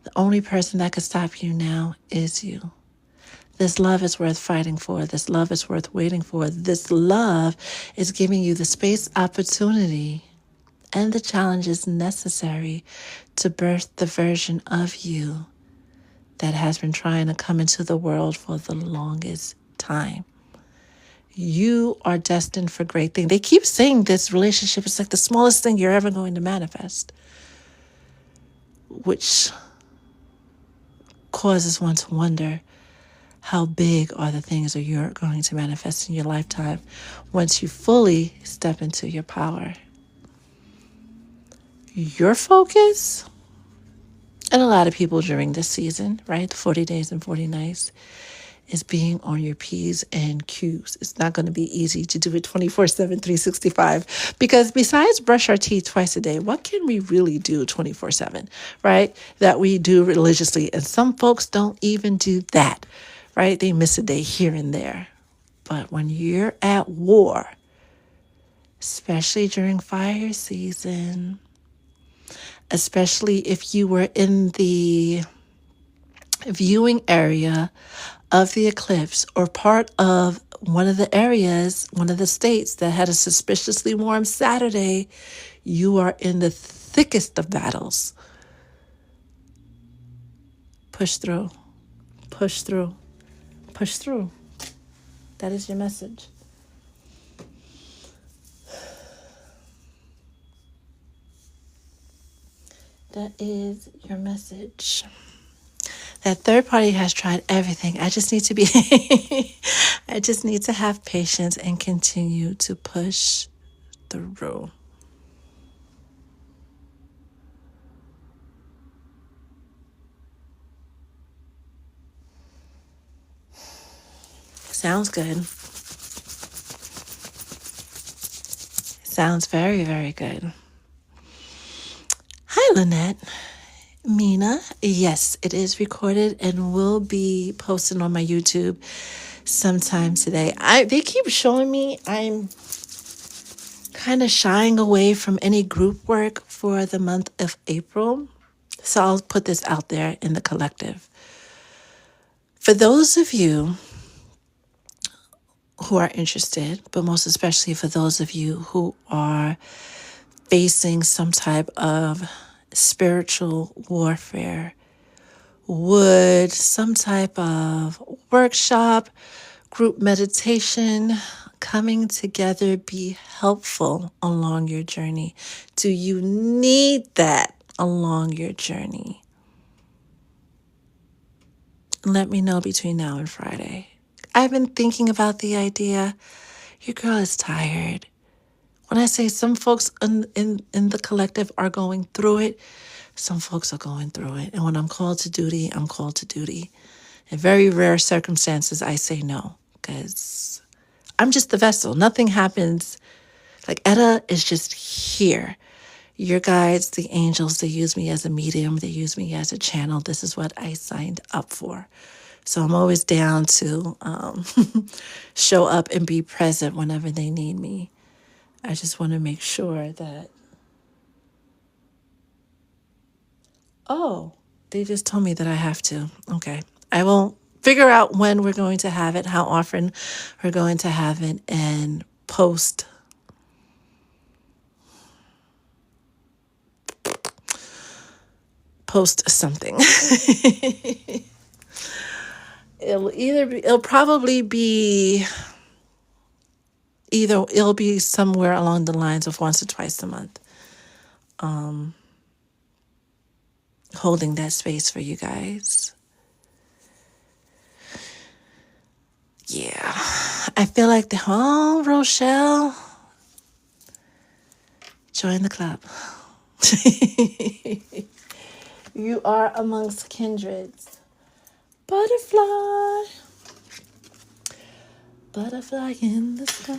the only person that could stop you now is you. This love is worth fighting for. This love is worth waiting for. This love is giving you the space, opportunity, and the challenges necessary to birth the version of you that has been trying to come into the world for the longest time. You are destined for great things. They keep saying this relationship is like the smallest thing you're ever going to manifest, which causes one to wonder, how big are the things that you're going to manifest in your lifetime once you fully step into your power? Your focus And a lot of people during this season, right? The 40 days and 40 nights is being on your P's and Q's. It's not going to be easy to do it 24/7, 365. Because besides brush our teeth twice a day, what can we really do 24/7, right? That we do religiously. And some folks don't even do that, right? They miss a day here and there. But when you're at war, especially during fire season, especially if you were in the viewing area of the eclipse or part of one of the areas, one of the states that had a suspiciously warm Saturday, you are in the thickest of battles. Push through, push through, push through. That is your message. That is your message. That third party has tried everything. I just need to be, I just need to have patience and continue to push through. Sounds good. Sounds very, very good. Hi, Lynette. Mina, yes, it is recorded and will be posted on my YouTube sometime today. They keep showing me I'm kind of shying away from any group work for the month of April. So I'll put this out there in the collective. For those of you who are interested, but most especially for those of you who are facing some type of spiritual warfare, would some type of workshop, group meditation, coming together be helpful along your journey? Do you need that along your journey? Let me know between now and Friday. I've been thinking about the idea. Your girl is tired. When I say some folks in the collective are going through it, some folks are going through it. And when I'm called to duty, I'm called to duty. In very rare circumstances, I say no, because I'm just the vessel. Nothing happens. Like Etta is just here. Your guides, the angels, they use me as a medium. They use me as a channel. This is what I signed up for. So I'm always down to show up and be present whenever they need me. I just want to make sure that, oh, they just told me that I have to. Okay. I will figure out when we're going to have it, how often we're going to have it, and post something. It'll probably be it'll be somewhere along the lines of once or twice a month. Holding that space for you guys. Yeah. I feel like Rochelle, join the club. You are amongst kindreds. Butterfly. Butterfly in the sky.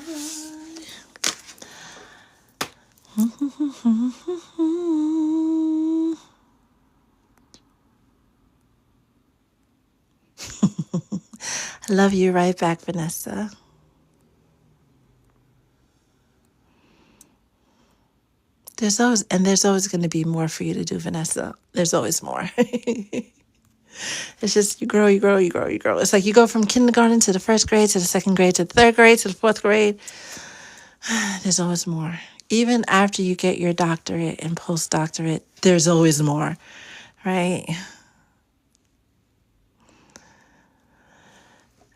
I love you right back, Vanessa. There's always going to be more for you to do, Vanessa. There's always more. It's just you grow. It's like you go from kindergarten to the first grade, to the second grade, to the third grade, to the fourth grade. There's always more. Even after you get your doctorate and postdoctorate, there's always more, right?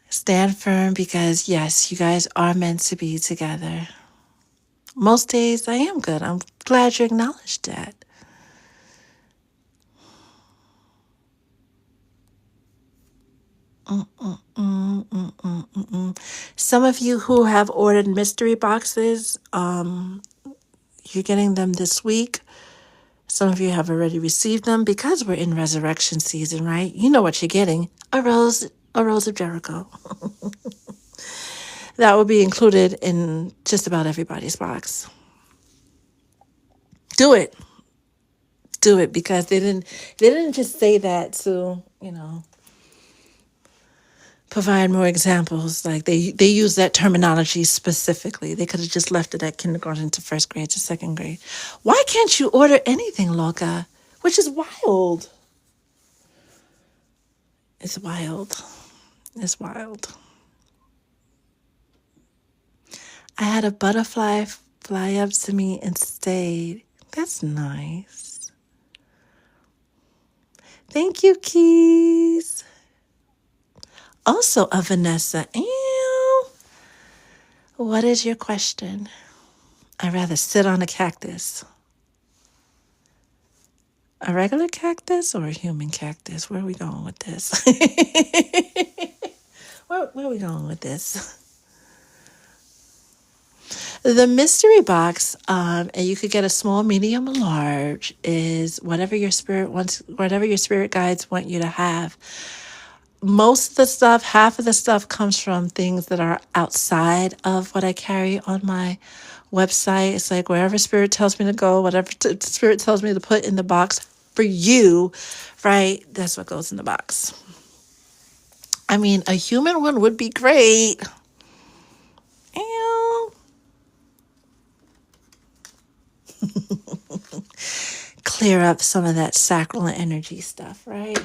Stand firm, because yes, you guys are meant to be together. Most days I am good. I'm glad you acknowledged that. Some of you who have ordered mystery boxes, you're getting them this week. Some of you have already received them because we're in resurrection season, right? You know what you're getting. A rose of Jericho. That will be included in just about everybody's box. Do it. Do it, because they didn't just say that to, provide more examples. Like they use that terminology specifically. They could have just left it at kindergarten to first grade to second grade. Why can't you order anything, Loca? Which is wild. It's wild. It's wild. I had a butterfly fly up to me and stayed. That's nice. Thank you, Keys. Also a Vanessa. Ew. What is your question? I'd rather sit on a cactus. A regular cactus or a human cactus? Where are we going with this? Where are we going with this? The mystery box, and you could get a small, medium, or large, is whatever your spirit wants, whatever your spirit guides want you to have. Most of the stuff, half of the stuff comes from things that are outside of what I carry on my website. It's like wherever spirit tells me to go, whatever spirit tells me to put in the box for you, right? That's what goes in the box. I mean, a human one would be great. Ew. Clear up some of that sacral energy stuff, right?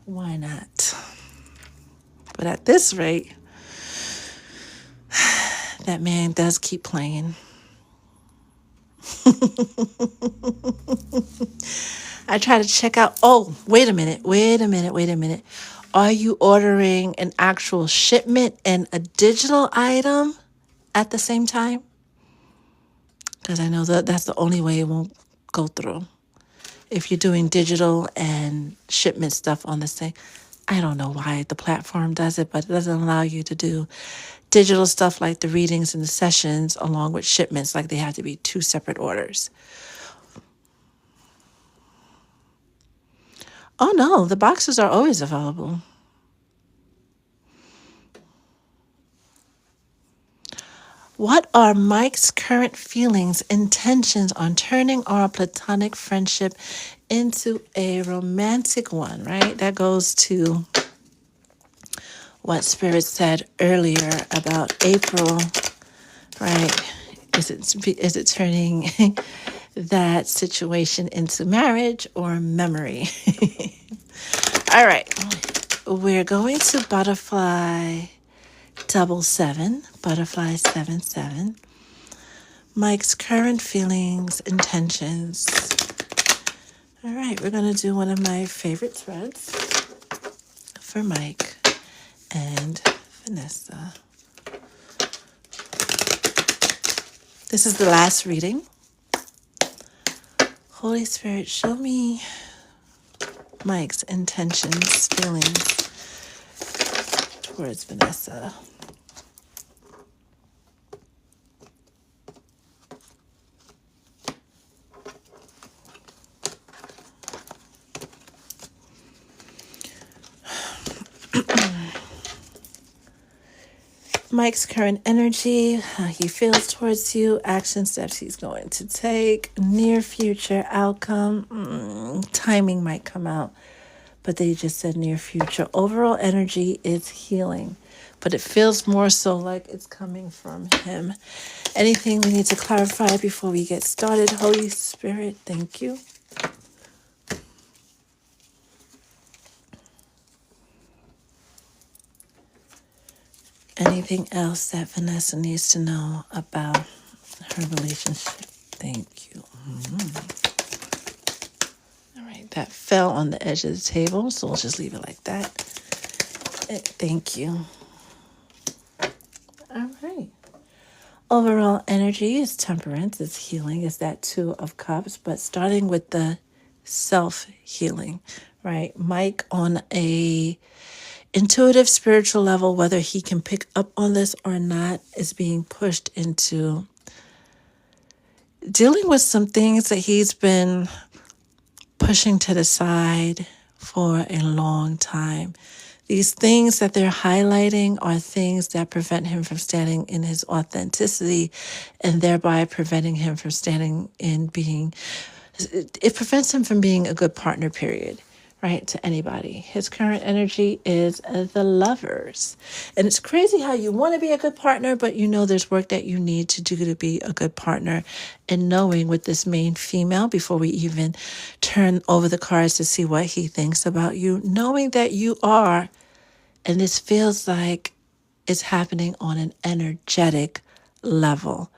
Why not? But at this rate, that man does keep playing. I try to check out. Oh, wait a minute. Are you ordering an actual shipment and a digital item at the same time? Because I know that's the only way it won't go through. If you're doing digital and shipment stuff on the same, I don't know why the platform does it, but it doesn't allow you to do digital stuff like the readings and the sessions along with shipments, like they have to be two separate orders. Oh no, the boxes are always available. What are Mike's current feelings, intentions on turning our platonic friendship into a romantic one, right? That goes to what Spirit said earlier about April, right? Is it turning that situation into marriage or memory? All right. We're going to butterfly 77, butterfly 77. Mike's current feelings, intentions. All right, we're going to do one of my favorite threads for Mike and Vanessa. This is the last reading. Holy Spirit, show me Mike's intentions, feelings towards Vanessa. Mike's current energy, how he feels towards you, action steps he's going to take, near future outcome, timing might come out, but they just said near future. Overall energy is healing, but it feels more so like it's coming from him. Anything we need to clarify before we get started? Holy Spirit, thank you. Anything else that Vanessa needs to know about her relationship? Thank you. All right, that fell on the edge of the table, so we'll just leave it like that. Thank you. All right. Overall energy is temperance, it's healing, is that Two of Cups, but starting with the self-healing, right? Mike on a intuitive spiritual level, whether he can pick up on this or not, is being pushed into dealing with some things that he's been pushing to the side for a long time. These things that they're highlighting are things that prevent him from standing in his authenticity and thereby preventing him from standing in being, it prevents him from being a good partner, period, right, to anybody. His current energy is the Lovers. And it's crazy how you want to be a good partner, but you know there's work that you need to do to be a good partner. And knowing with this main female, before we even turn over the cards to see what he thinks about you, knowing that you are, and this feels like it's happening on an energetic level.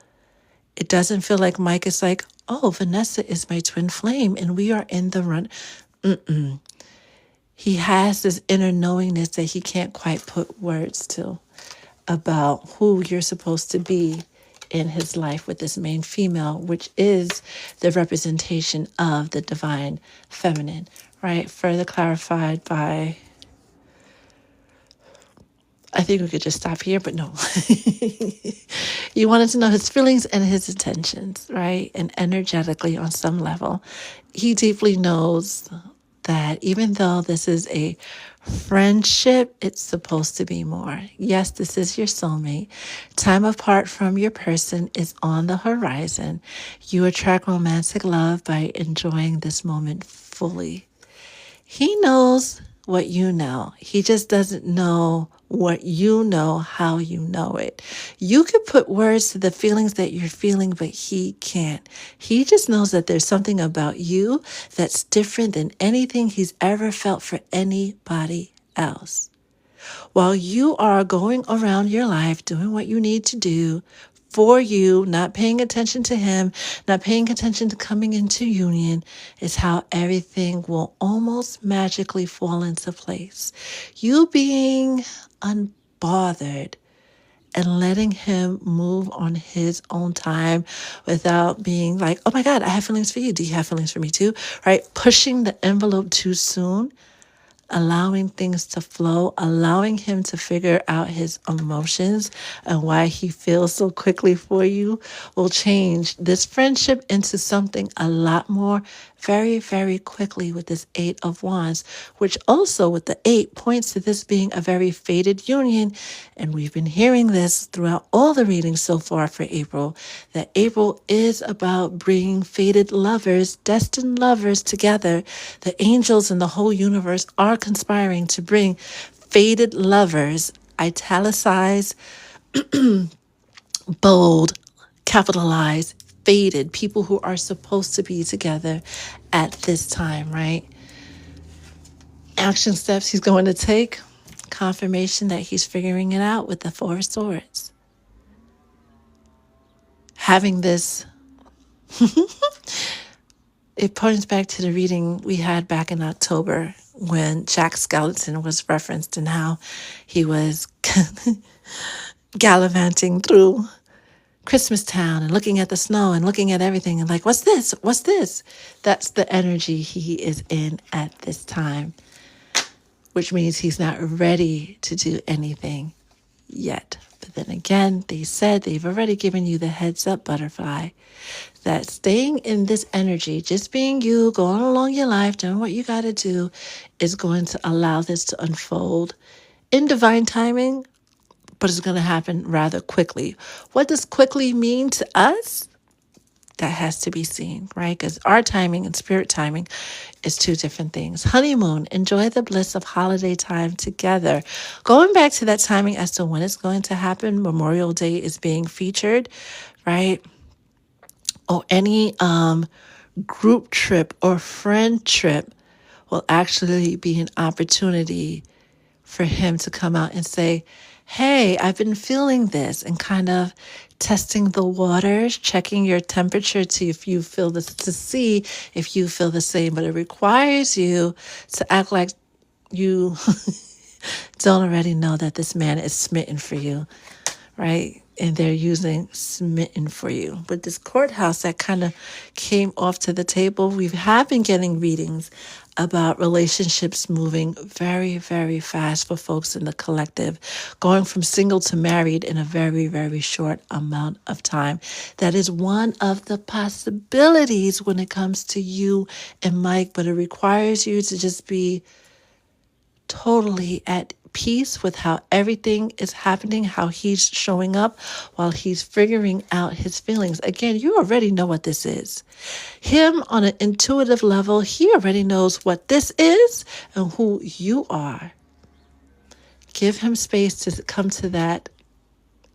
It doesn't feel like Mike is like, oh, Vanessa is my twin flame and we are in the run. He has this inner knowingness that he can't quite put words to about who you're supposed to be in his life with this main female, which is the representation of the divine feminine, right? Further clarified by, I think we could just stop here, but no. You wanted to know his feelings and his intentions, right? And energetically, on some level, he deeply knows that even though this is a friendship, it's supposed to be more. Yes, this is your soulmate. Time apart from your person is on the horizon. You attract romantic love by enjoying this moment fully. He knows what you know. He just doesn't know what you know, how you know it. You could put words to the feelings that you're feeling, but he can't. He just knows that there's something about you that's different than anything he's ever felt for anybody else. While you are going around your life doing what you need to do for you, not paying attention to him, not paying attention to coming into union, is how everything will almost magically fall into place. You being unbothered and letting him move on his own time without being like, oh my God, I have feelings for you. Do you have feelings for me too? Right? Pushing the envelope too soon, allowing things to flow, allowing him to figure out his emotions and why he feels so quickly for you will change this friendship into something a lot more very, very quickly with this Eight of Wands, which also with the 8 points to this being a very fated union. And we've been hearing this throughout all the readings so far for April, that April is about bringing fated lovers, destined lovers together. The angels and the whole universe are conspiring to bring fated lovers, italicized, bold, capitalized, fated, people who are supposed to be together at this time, right? Action steps he's going to take, confirmation that he's figuring it out with the Four of Swords. Having this, it points back to the reading we had back in October when Jack Skellington was referenced and how he was gallivanting through Christmastown and looking at the snow and looking at everything and like, what's this? What's this? That's the energy he is in at this time, which means he's not ready to do anything yet. But then again, they said they've already given you the heads up, butterfly, that staying in this energy, just being you, going along your life, doing what you got to do, is going to allow this to unfold in divine timing, but it's going to happen rather quickly. What does quickly mean to us? That has to be seen, right? Because our timing and spirit timing is two different things. Honeymoon, enjoy the bliss of holiday time together. Going back to that timing as to when it's going to happen, Memorial Day is being featured, right? Or any group trip or friend trip will actually be an opportunity for him to come out and say, hey, I've been feeling this, and kind of testing the waters, checking your temperature to if you feel this, to see if you feel the same. But it requires you to act like you don't already know that this man is smitten for you, right? And they're using smitten for you. But this courthouse that kind of came off to the table, we have been getting readings about relationships moving very, very fast for folks in the collective, going from single to married in a very, very short amount of time. That is one of the possibilities when it comes to you and Mike, but it requires you to just be totally at peace with how everything is happening, how he's showing up while he's figuring out his feelings. Again, you already know what this is. Him on an intuitive level, he already knows what this is and who you are. Give him space to come to that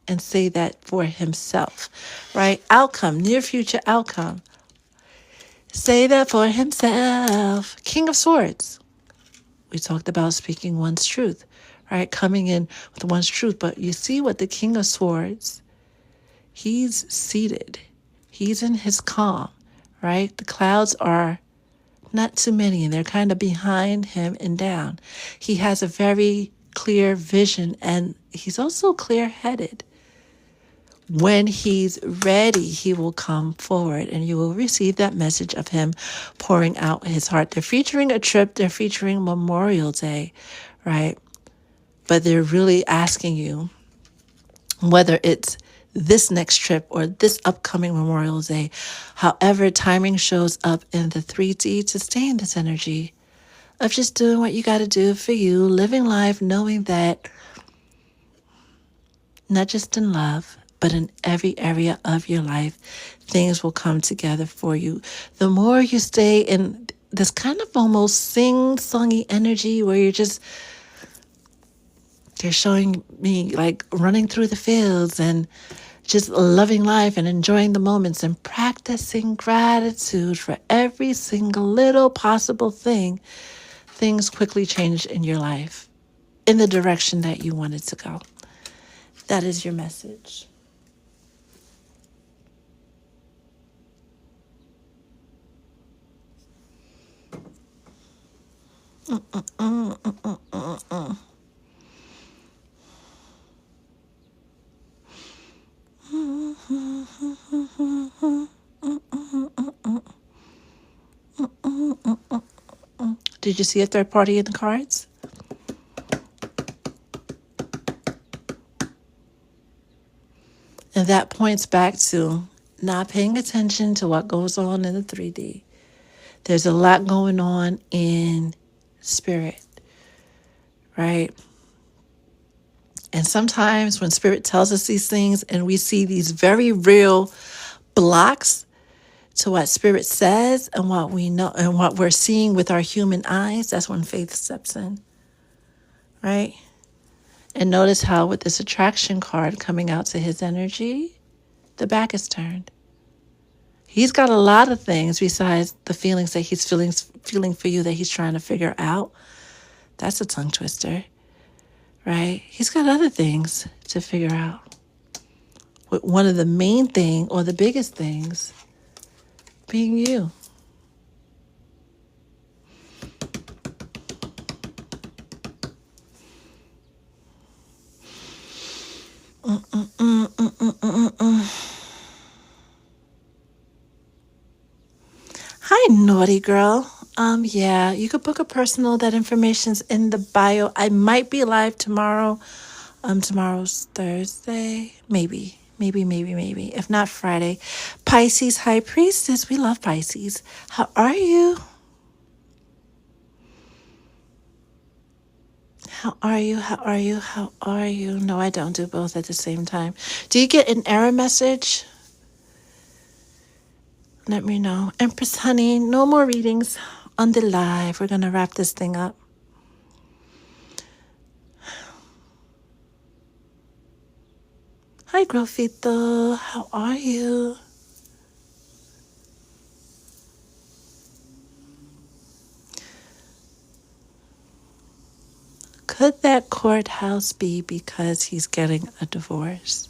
and say that for himself, right? Outcome, near future outcome. Say that for himself. King of Swords. We talked about speaking one's truth, right? Coming in with one's truth. But you see what the King of Swords, he's seated. He's in his calm, right? The clouds are not too many, and they're kind of behind him and down. He has a very clear vision, and he's also clear-headed. When he's ready, he will come forward, and you will receive that message of him pouring out his heart. They're featuring a trip. They're featuring Memorial Day, right? But they're really asking you whether it's this next trip or this upcoming Memorial Day, however timing shows up in the 3D, to stay in this energy of just doing what you got to do for you, living life, knowing that not just in love, but in every area of your life, things will come together for you. The more you stay in this kind of almost sing-songy energy where they're showing me like running through the fields and just loving life and enjoying the moments and practicing gratitude for every single little possible thing, things quickly change in your life in the direction that you wanted to go. That is your message. Did you see a third party in the cards? And that points back to not paying attention to what goes on in the 3D. There's a lot going on in spirit, right? And sometimes when spirit tells us these things and we see these very real blocks to what spirit says and what we know and what we're seeing with our human eyes, that's when faith steps in, right? And notice how with this attraction card coming out to his energy, the back is turned. He's got a lot of things besides the feelings that he's feeling for you that he's trying to figure out. That's a tongue twister, right? He's got other things to figure out. One of the main thing or the biggest things being you. Hi, naughty girl. Yeah, you could book a personal. That information's in the bio. I might be live tomorrow. Tomorrow's Thursday. Maybe. If not Friday. Pisces High Priestess. We love Pisces. How are you? How are you? How are you? How are you? No, I don't do both at the same time. Do you get an error message? Let me know. Empress Honey, no more readings on the live. We're going to wrap this thing up. Hi, Grofito. How are you? Could that courthouse be because he's getting a divorce?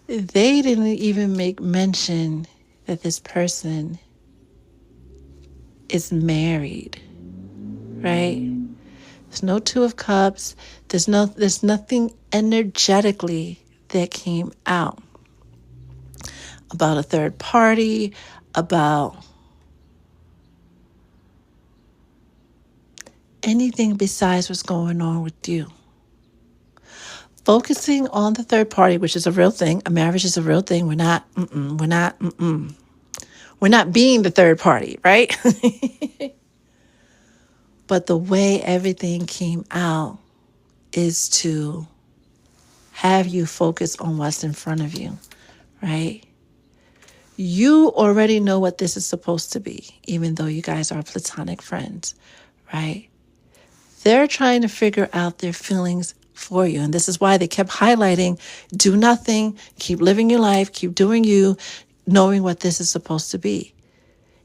They didn't even make mention that this person is married, right? There's no Two of Cups. There's nothing energetically that came out about a third party, about anything besides what's going on with you. Focusing on the third party, which is a real thing. A marriage is a real thing. We're not being the third party, right? But the way everything came out is to have you focus on what's in front of you, right? You already know what this is supposed to be, even though you guys are platonic friends, right? They're trying to figure out their feelings for you. And this is why they kept highlighting, do nothing, keep living your life, keep doing you, knowing what this is supposed to be.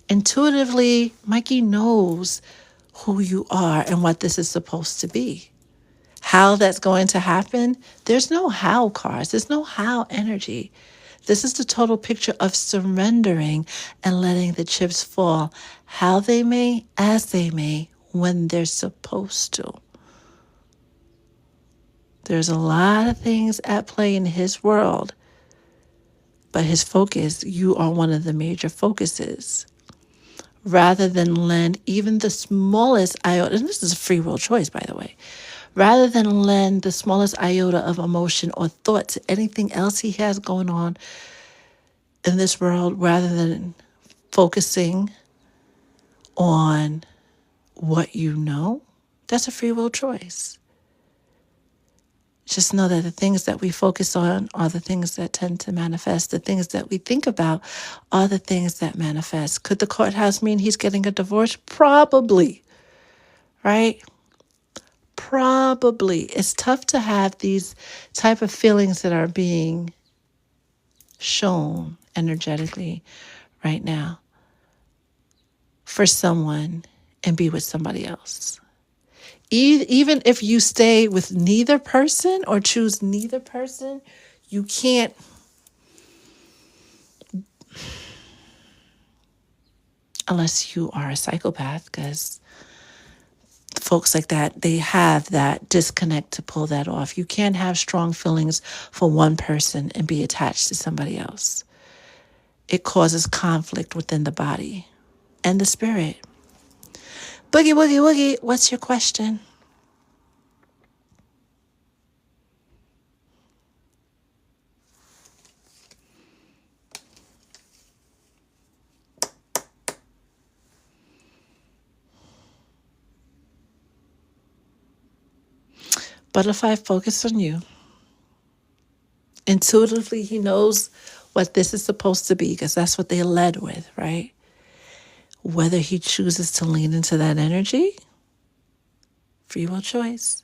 Intuitively, Mikey knows who you are and what this is supposed to be. How that's going to happen, there's no how cards, there's no how energy. This is the total picture of surrendering and letting the chips fall how they may, as they may, when they're supposed to. There's a lot of things at play in his world, but his focus, you are one of the major focuses. Rather than lend even the smallest iota, and this is a free will choice, by the way, rather than lend the smallest iota of emotion or thought to anything else he has going on in this world, rather than focusing on what you know, that's a free will choice. Just know that the things that we focus on are the things that tend to manifest. The things that we think about are the things that manifest. Could the courthouse mean he's getting a divorce? Probably, right? Probably. It's tough to have these type of feelings that are being shown energetically right now for someone and be with somebody else. Even if you stay with neither person or choose neither person, you can't unless you are a psychopath, because folks like that, they have that disconnect to pull that off. You can't have strong feelings for one person and be attached to somebody else. It causes conflict within the body and the spirit. Boogie, woogie, woogie, what's your question? Butterfly, focus on you. Intuitively, he knows what this is supposed to be because that's what they led with, right? Whether he chooses to lean into that energy, free will choice.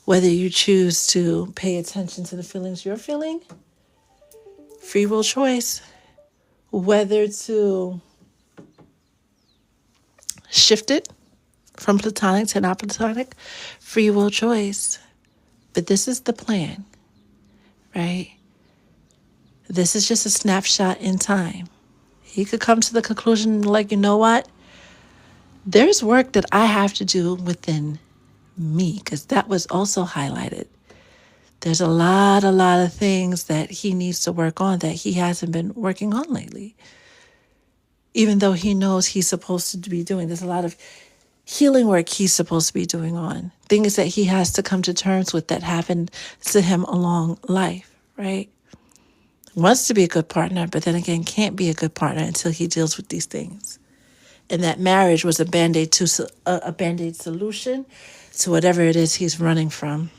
Whether you choose to pay attention to the feelings you're feeling, free will choice. Whether to shift it from platonic to not platonic, free will choice. But this is the plan, right? This is just a snapshot in time. He could come to the conclusion like, you know what? There's work that I have to do within me, because that was also highlighted. There's a lot of things that he needs to work on that he hasn't been working on lately. Even though he knows he's supposed to be doing, there's a lot of healing work he's supposed to be doing on. Things that he has to come to terms with that happened to him along life, right? Wants to be a good partner, but then again, can't be a good partner until he deals with these things. And that marriage was a Band-Aid to a Band-Aid solution to whatever it is he's running from.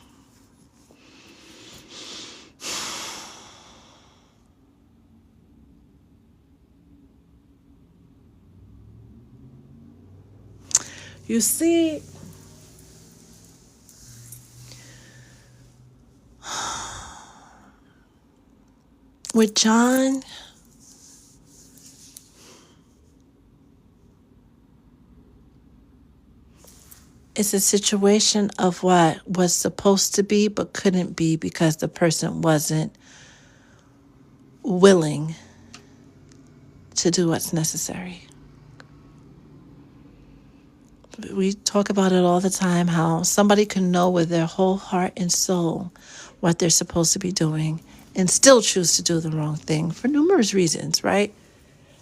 You see, with John, it's a situation of what was supposed to be but couldn't be because the person wasn't willing to do what's necessary. We talk about it all the time, how somebody can know with their whole heart and soul what they're supposed to be doing and still choose to do the wrong thing for numerous reasons, right?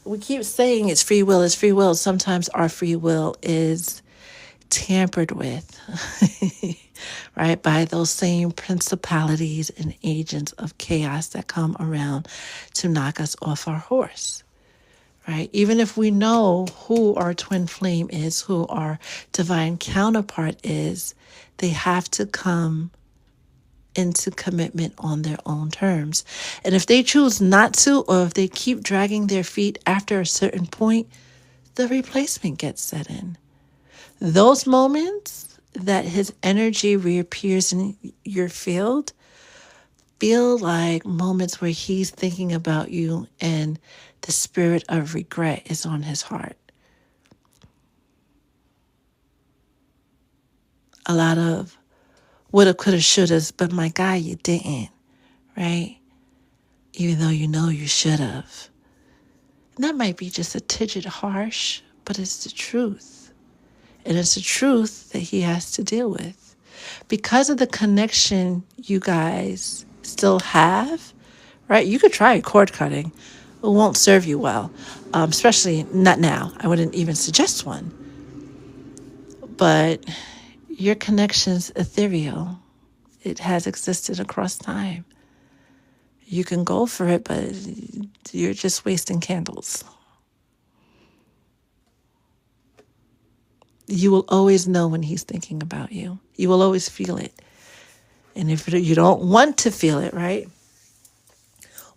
We keep saying it's free will, it's free will. Sometimes our free will is tampered with, right, by those same principalities and agents of chaos that come around to knock us off our horse, right? Even if we know who our twin flame is, who our divine counterpart is, they have to come into commitment on their own terms. And if they choose not to, or if they keep dragging their feet after a certain point, the replacement gets set in. Those moments that his energy reappears in your field feel like moments where he's thinking about you and the spirit of regret is on his heart. A lot of woulda, coulda, shouldas, but my guy, you didn't, right? Even though you know you should have. And that might be just a tidget harsh, but it's the truth. And it's the truth that he has to deal with. Because of the connection you guys still have, right? You could try cord cutting. It won't serve you well, especially not now. I wouldn't even suggest one. But your connection's ethereal. It has existed across time. You can go for it, but you're just wasting candles. You will always know when he's thinking about you. You will always feel it. And if you don't want to feel it, right?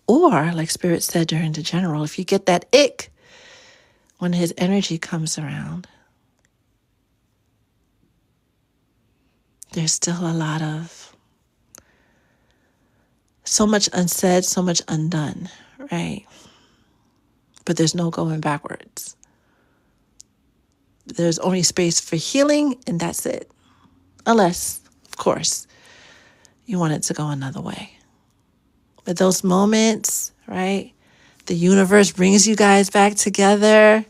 Or, like Spirit said during the general, if you get that ick when his energy comes around, there's still a lot of so much unsaid, so much undone, right? But there's no going backwards. There's only space for healing, and that's it. Unless, of course, you want it to go another way. But those moments, right? The universe brings you guys back together,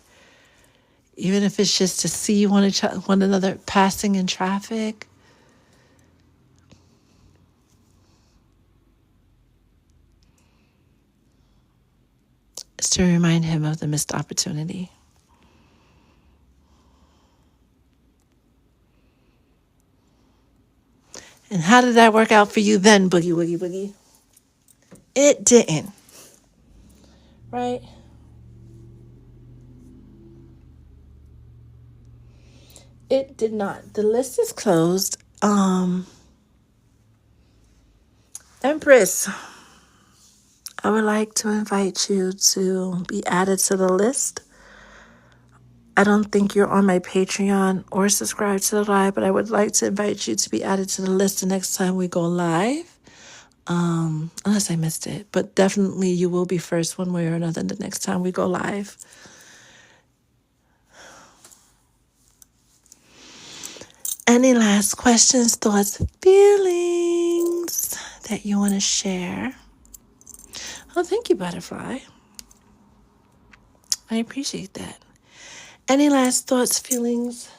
even if it's just to see one another passing in traffic. It's to remind him of the missed opportunity. And how did that work out for you then, Boogie Woogie Boogie? It didn't. Right? It did not. The list is closed. Empress, I would like to invite you to be added to the list. I don't think you're on my Patreon or subscribe to the live, but I would like to invite you to be added to the list the next time we go live. Unless I missed it, but definitely you will be first one way or another the next time we go live. Any last questions, thoughts, feelings that you want to share? Oh, thank you, Butterfly. I appreciate that. Any last thoughts, feelings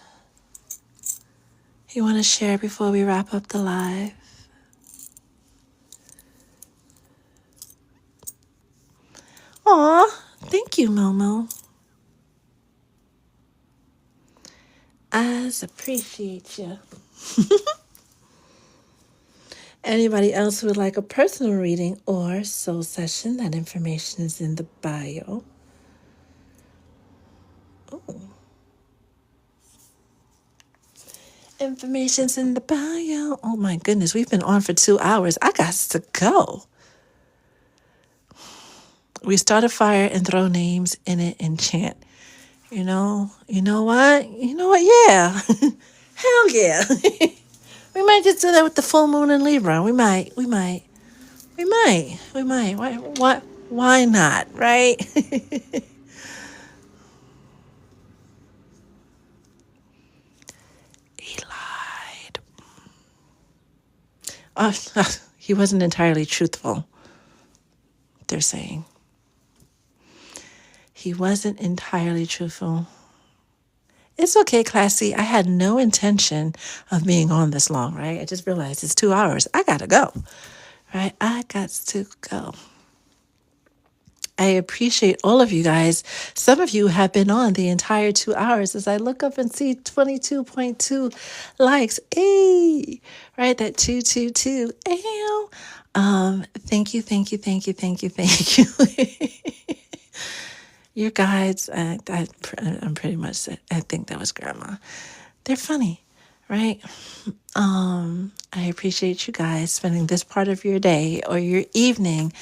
you want to share before we wrap up the live? Aw, thank you, Momo. I appreciate you. Anybody else who would like a personal reading or soul session, that information is in the bio. Ooh. Information's in the bio. Oh my goodness, we've been on for 2 hours. I got to go. We start a fire and throw names in it and chant. You know what? Yeah. Hell yeah. We might just do that with the full moon in Libra. We might. Why not, right? He lied. He wasn't entirely truthful, they're saying. He wasn't entirely truthful. It's okay, Classy. I had no intention of being on this long, right? I just realized it's 2 hours. I gotta go, right? I got to go. I appreciate all of you guys. Some of you have been on the entire 2 hours as I look up and see 22.2 likes. Hey, right? That 222. Ew. Thank you, thank you, thank you, thank you, thank you. Your guides, I'm pretty much, I think that was grandma. They're funny, right? I appreciate you guys spending this part of your day or your evening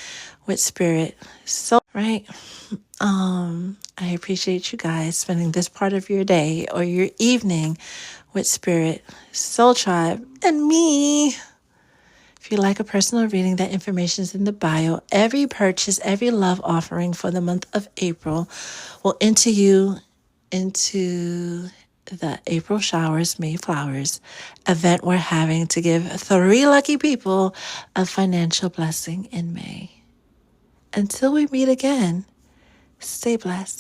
with spirit. So, right? I appreciate you guys spending this part of your day or your evening with Spirit, Soul Tribe, and me. If you like a personal reading, that information is in the bio. Every purchase, every love offering for the month of April will enter you into the April Showers, May Flowers event we're having to give 3 lucky people a financial blessing in May. Until we meet again, stay blessed.